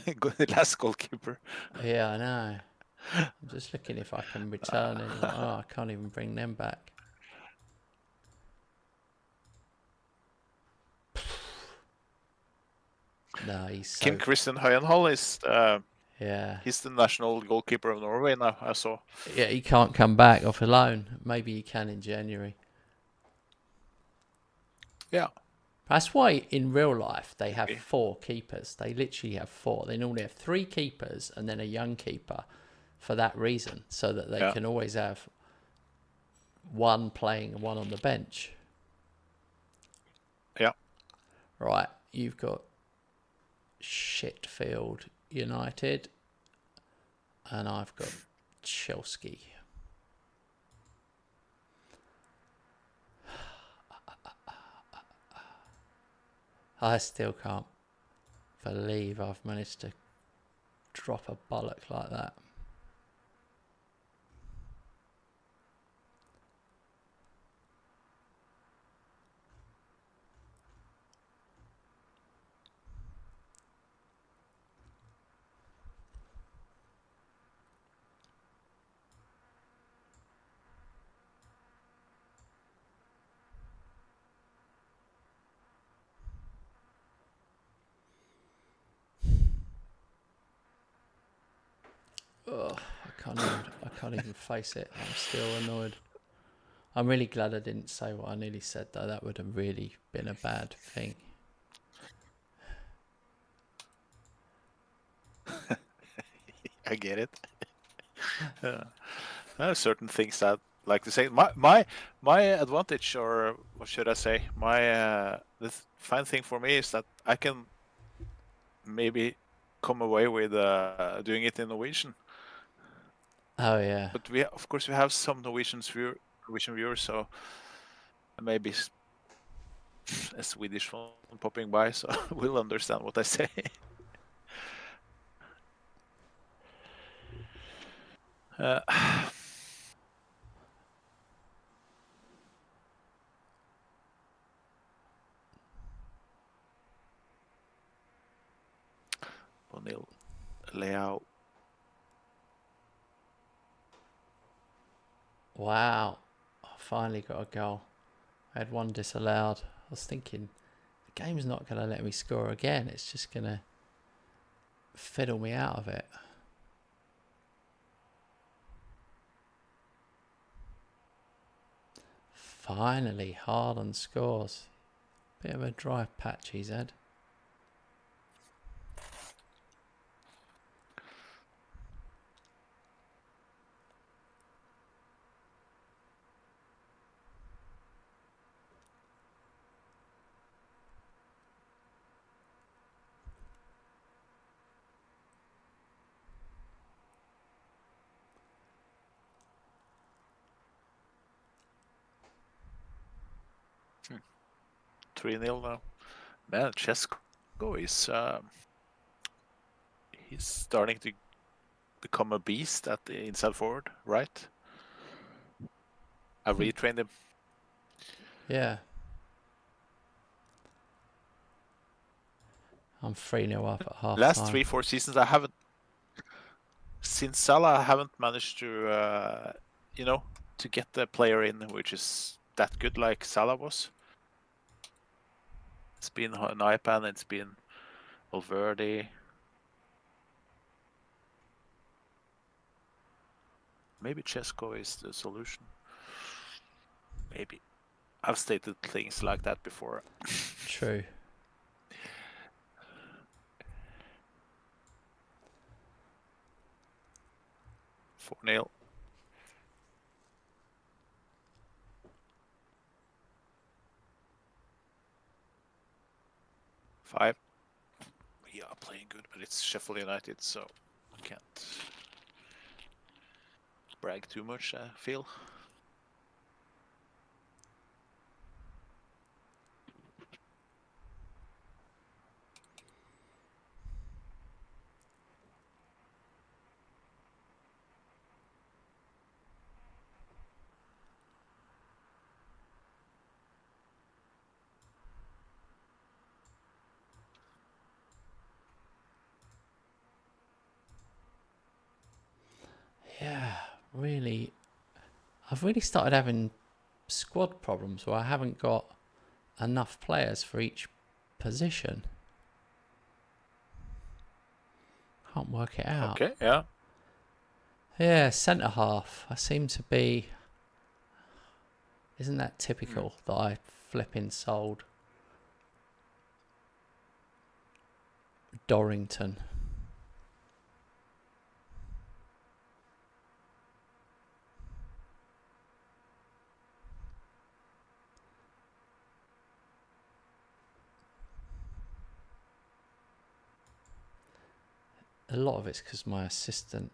the last goalkeeper. Yeah, I know. I'm just looking if I can return anyone. Oh, I can't even bring them back. No, he's so... Kim Christian Høyenhall is... yeah. He's the national goalkeeper of Norway now, I saw. Yeah, he can't come back off a loan. Maybe he can in January. Yeah. That's why in real life they have 4 keepers. They literally have 4. They normally have 3 keepers and then a young keeper for that reason, so that they can always have one playing and one on the bench. Yeah. Right, you've got Sheffield United and I've got Chelsea. I still can't believe I've managed to drop a bollock like that. can't even face it. I'm still annoyed. I'm really glad I didn't say what I nearly said, though. That would have really been a bad thing. I get it. There are certain things that, like to say, my advantage, or what should I say, the fine thing for me is that I can maybe come away with doing it in Norwegian. Oh yeah. But of course we have some Norwegian viewers, so maybe a Swedish one popping by, so we'll understand what I say. O'Neill, Leao. Wow. I finally got a goal. I had one disallowed. I was thinking, the game's not going to let me score again. It's just going to fiddle me out of it. Finally, Haaland scores. Bit of a dry patch he's had. Hmm. 3-0 now. Man, Chesko is he's starting to become a beast at the inside forward, right? I retrained him. Yeah. I'm 3-0 up at half Last time. 3-4 seasons, I haven't, since Salah, I haven't managed to, to get the player in which is that good like Salah was. It's been Naipan, it's been Valverde. Maybe Chesko is the solution. Maybe. I've stated things like that before. True. For Neil. Five. We are playing good, but it's Sheffield United, so we can't brag too much, I feel. Yeah, really. I've really started having squad problems where I haven't got enough players for each position. Can't work it out. Okay, yeah. Yeah, centre half. I seem to be. Isn't that typical that I flipping sold Dorrington? A lot of it's because my assistant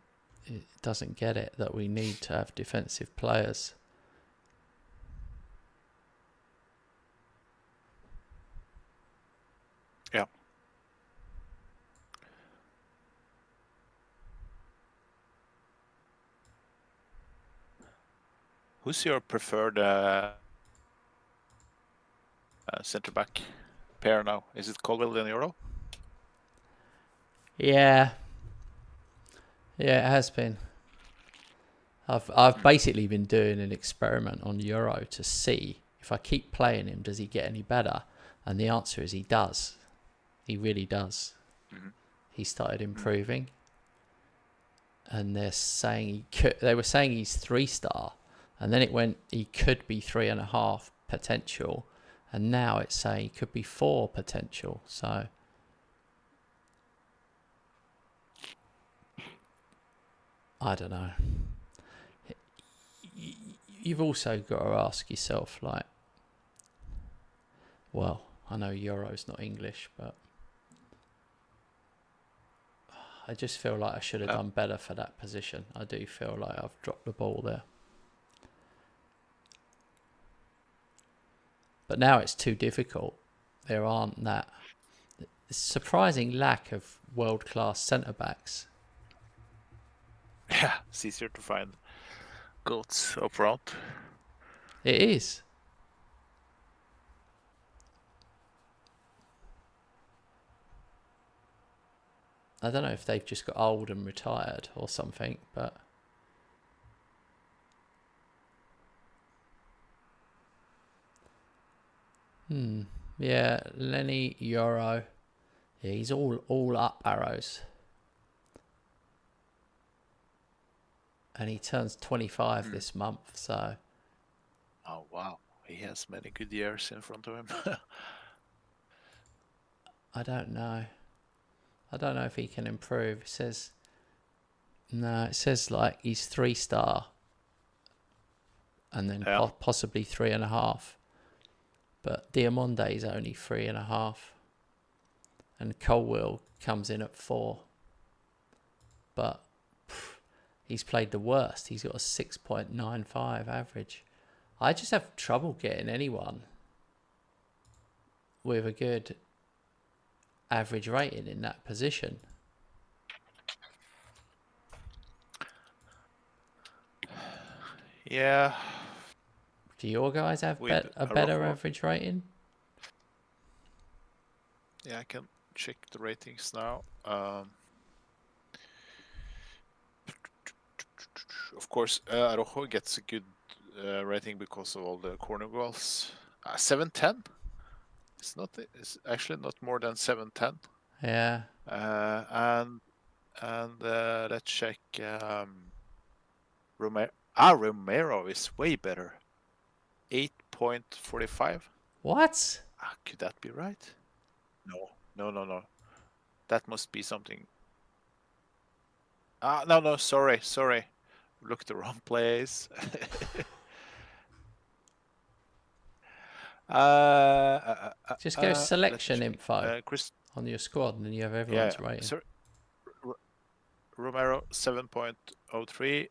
doesn't get it that we need to have defensive players. Yeah. Who's your preferred centre back pair now? Is it Colwell and Euro? Yeah. Yeah, it has been. I've basically been doing an experiment on Euro to see if I keep playing him, does he get any better? And the answer is he does. He really does. Mm-hmm. He started improving. and they're saying they were saying he's 3-star, and then it went he could be 3.5 potential, and now it's saying he could be 4 potential. So I don't know. You've also got to ask yourself, like, well, I know Euro's not English, but I just feel like I should have done better for that position. I do feel like I've dropped the ball there. But now it's too difficult. There aren't that surprising lack of world-class centre-backs. Yeah, it's easier to find goats up front. It is. I don't know if they've just got old and retired or something, but yeah, Lenny Euro. Yeah, he's all up arrows. And he turns 25 this month, so Oh wow, he has many good years in front of him. I don't know. I don't know if he can improve. It says like he's 3-star and then possibly 3.5. But Diamonde's only 3.5. And Colwill comes in at 4. But he's played the worst. He's got a 6.95 average. I just have trouble getting anyone with a good average rating in that position. Yeah. Do your guys have a better average rating? Yeah, I can check the ratings now. Of course, Rojo gets a good rating because of all the corner goals. 710. It's actually not more than 710. Yeah. And let's check. Romero is way better. 8.45. What? Could that be right? No. That must be something. No. Sorry. Look the wrong place. Just go selection info on your squad, and then you have everyone's rating. Sorry. Romero 7.03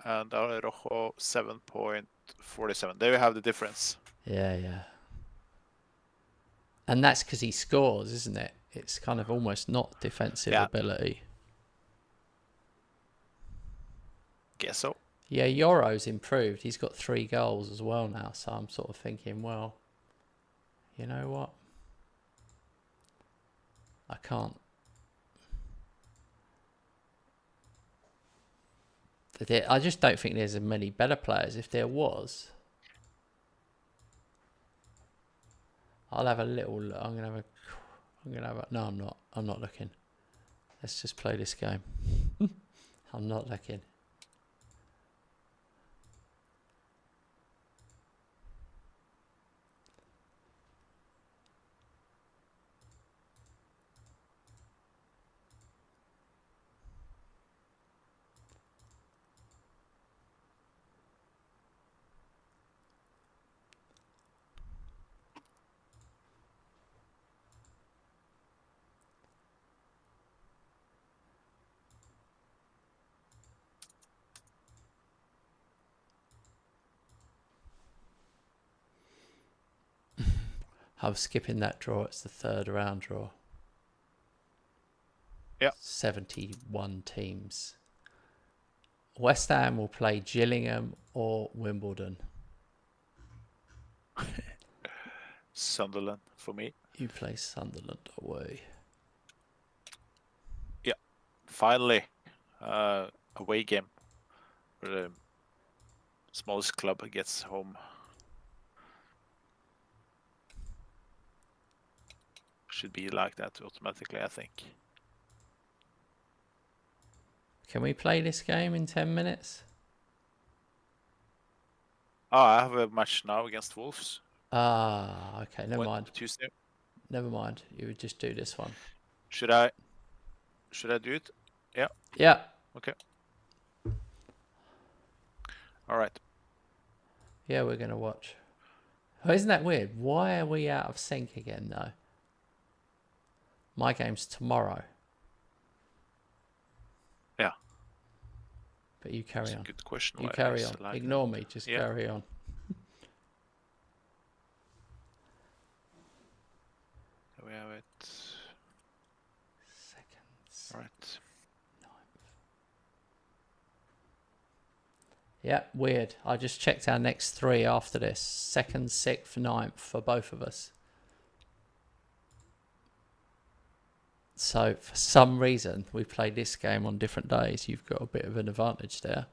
and Rojo 7.47. There you have the difference. Yeah. And that's because he scores, isn't it? It's kind of almost not defensive ability. Guess so. Yeah, Euro's improved. He's got 3 goals as well now. So I'm sort of thinking, well, you know what? I can't. I just don't think there's many better players. If there was, I'll have a little look. No, I'm not. I'm not looking. Let's just play this game. I'm not looking. I'm skipping that draw. It's the 3rd round draw. Yeah. 71 teams. West Ham will play Gillingham or Wimbledon. Sunderland for me. You play Sunderland away. Yeah. Finally, away game where the smallest club gets home. Should be like that automatically, I think. Can we play this game in 10 minutes? Oh, I have a match now against Wolves. Ah, okay, never mind. Tuesday. Never mind. You would just do this one. Should I do it? Yeah. Yeah. Okay. All right. Yeah, we're going to watch. Oh, isn't that weird? Why are we out of sync again, though? My game's tomorrow. Yeah. But you carry on. Good question. You carry on. Ignore me. Just carry on. We have it. Seconds. All right. Yeah, weird. I just checked our next 3 after this. 2nd, 6th, 9th for both of us. So for some reason, we played this game on different days. You've got a bit of an advantage there.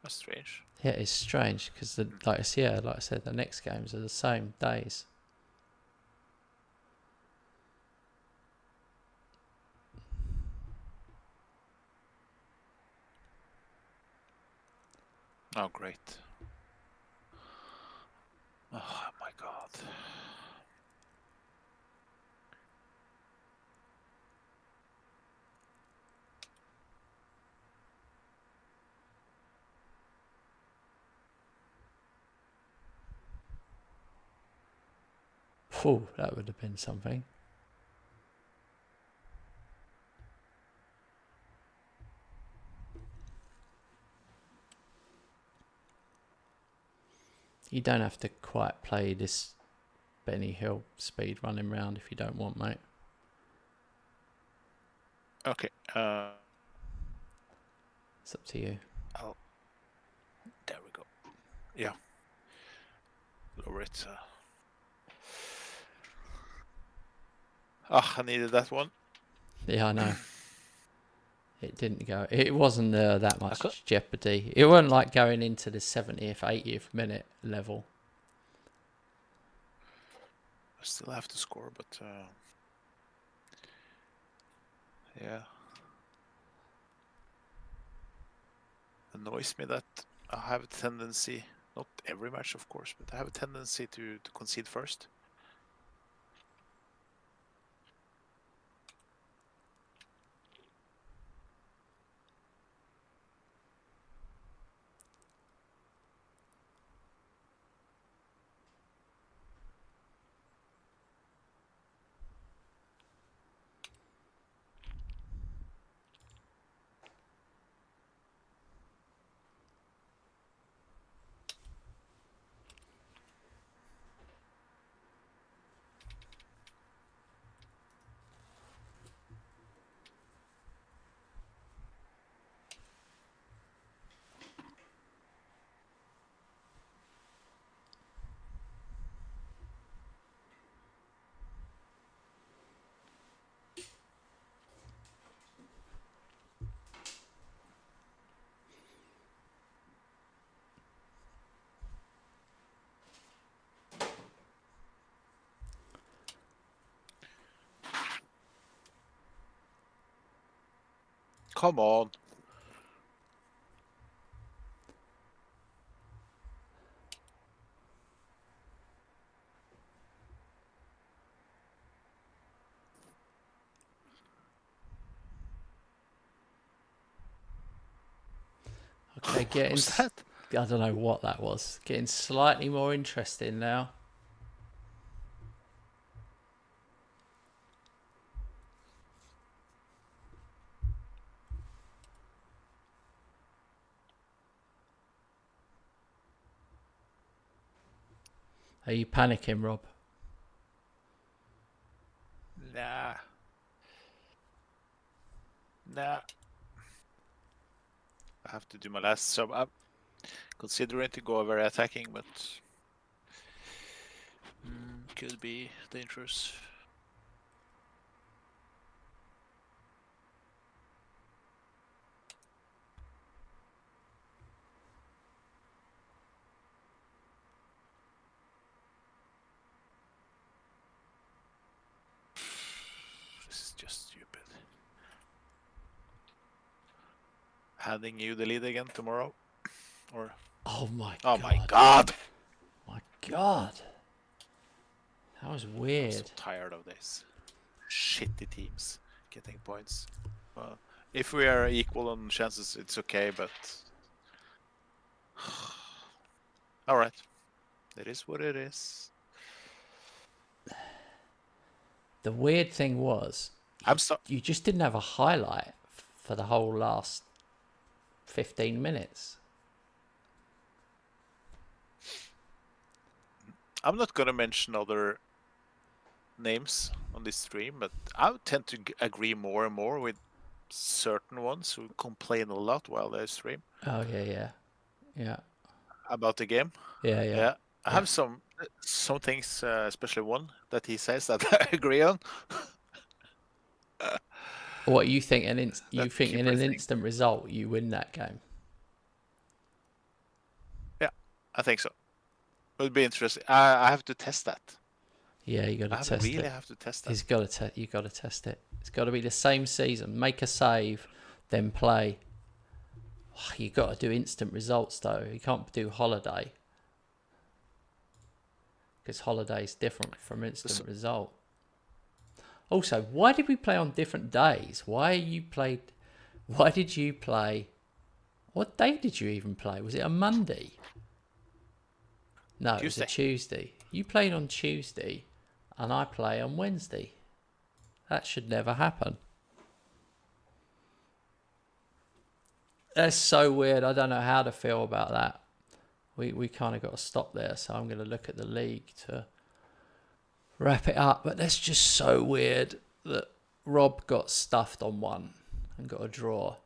That's strange. Yeah, it's strange because, like I said, the next games are the same days. Oh, great. Oh my God. Phew, that would have been something. You don't have to quite play this Benny Hill speed running round if you don't want, mate. Okay. It's up to you. Oh, there we go. Yeah. Lower it. I needed that one. Yeah, I know. It didn't go. It wasn't that much jeopardy. It wasn't like going into the 70th, 80th minute level. I still have to score, but yeah. Annoys me that I have a tendency, not every match of course, but I have a tendency to concede first. Come on. Okay, getting. What's that? I don't know what that was. Getting slightly more interesting now. Are you panicking, Rob? Nah. Nah. I have to do my last sub. I'm considering to go very attacking, but could be dangerous. This is just stupid. Handing you the lead again tomorrow, or? Oh my Oh god! my god! My god! That was I'm weird. so tired of this. Shitty teams getting points. Well, if we are equal on chances, it's okay, but all right, it is what it is. The weird thing was, you just didn't have a highlight for the whole last 15 minutes. I'm not gonna mention other names on this stream, but I would tend to agree more and more with certain ones who complain a lot while they stream. Oh yeah. About the game. Yeah. I have some things, especially one that he says that I agree on. What you think? In an instant result, you win that game? Yeah, I think so. It would be interesting. I have to test that. Yeah, you got to test it. I really have to test that. You got to test it. It's got to be the same season. Make a save, then play. You got to do instant results though. You can't do holiday because holiday is different from instant result. Also, why did we play on different days? Why did you play? What day did you even play? Was it a Monday? No, Tuesday. It was a Tuesday. You played on Tuesday, and I play on Wednesday. That should never happen. That's so weird. I don't know how to feel about that. We kind of got to stop there. So I'm going to look at the league to wrap it up. But that's just so weird that Rob got stuffed on one and got a draw.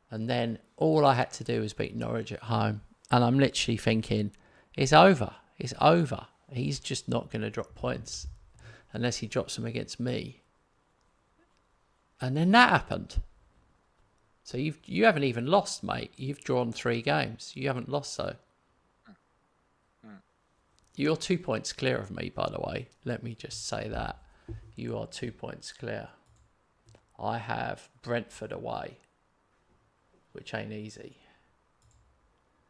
And then all I had to do was beat Norwich at home. And I'm literally thinking, it's over. It's over. He's just not going to drop points unless he drops them against me. And then that happened. So you haven't even lost, mate. You've drawn 3 games. You haven't lost, though. You're 2 points clear of me, by the way. Let me just say that. You are 2 points clear. I have Brentford away, which ain't easy.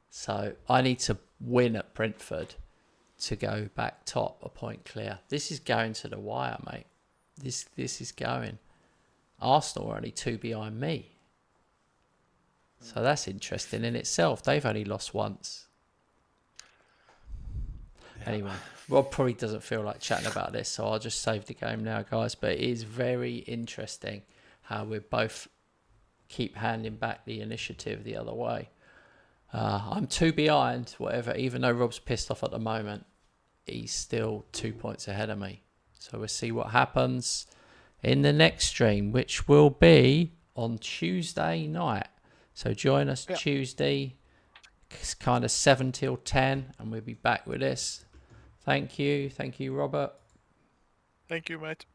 So I need to win at Brentford to go back top, a point clear. This is going to the wire, mate. This is going. Arsenal are only 2 behind me. So that's interesting in itself. They've only lost once. Yeah. Anyway, Rob probably doesn't feel like chatting about this, so I'll just save the game now, guys. But it is very interesting how we both keep handing back the initiative the other way. I'm 2 behind, whatever. Even though Rob's pissed off at the moment, he's still 2 points ahead of me. So we'll see what happens in the next stream, which will be on Tuesday night. So join us Tuesday, it's kind of 7 till 10, and we'll be back with this. Thank you, Robert. Thank you, mate.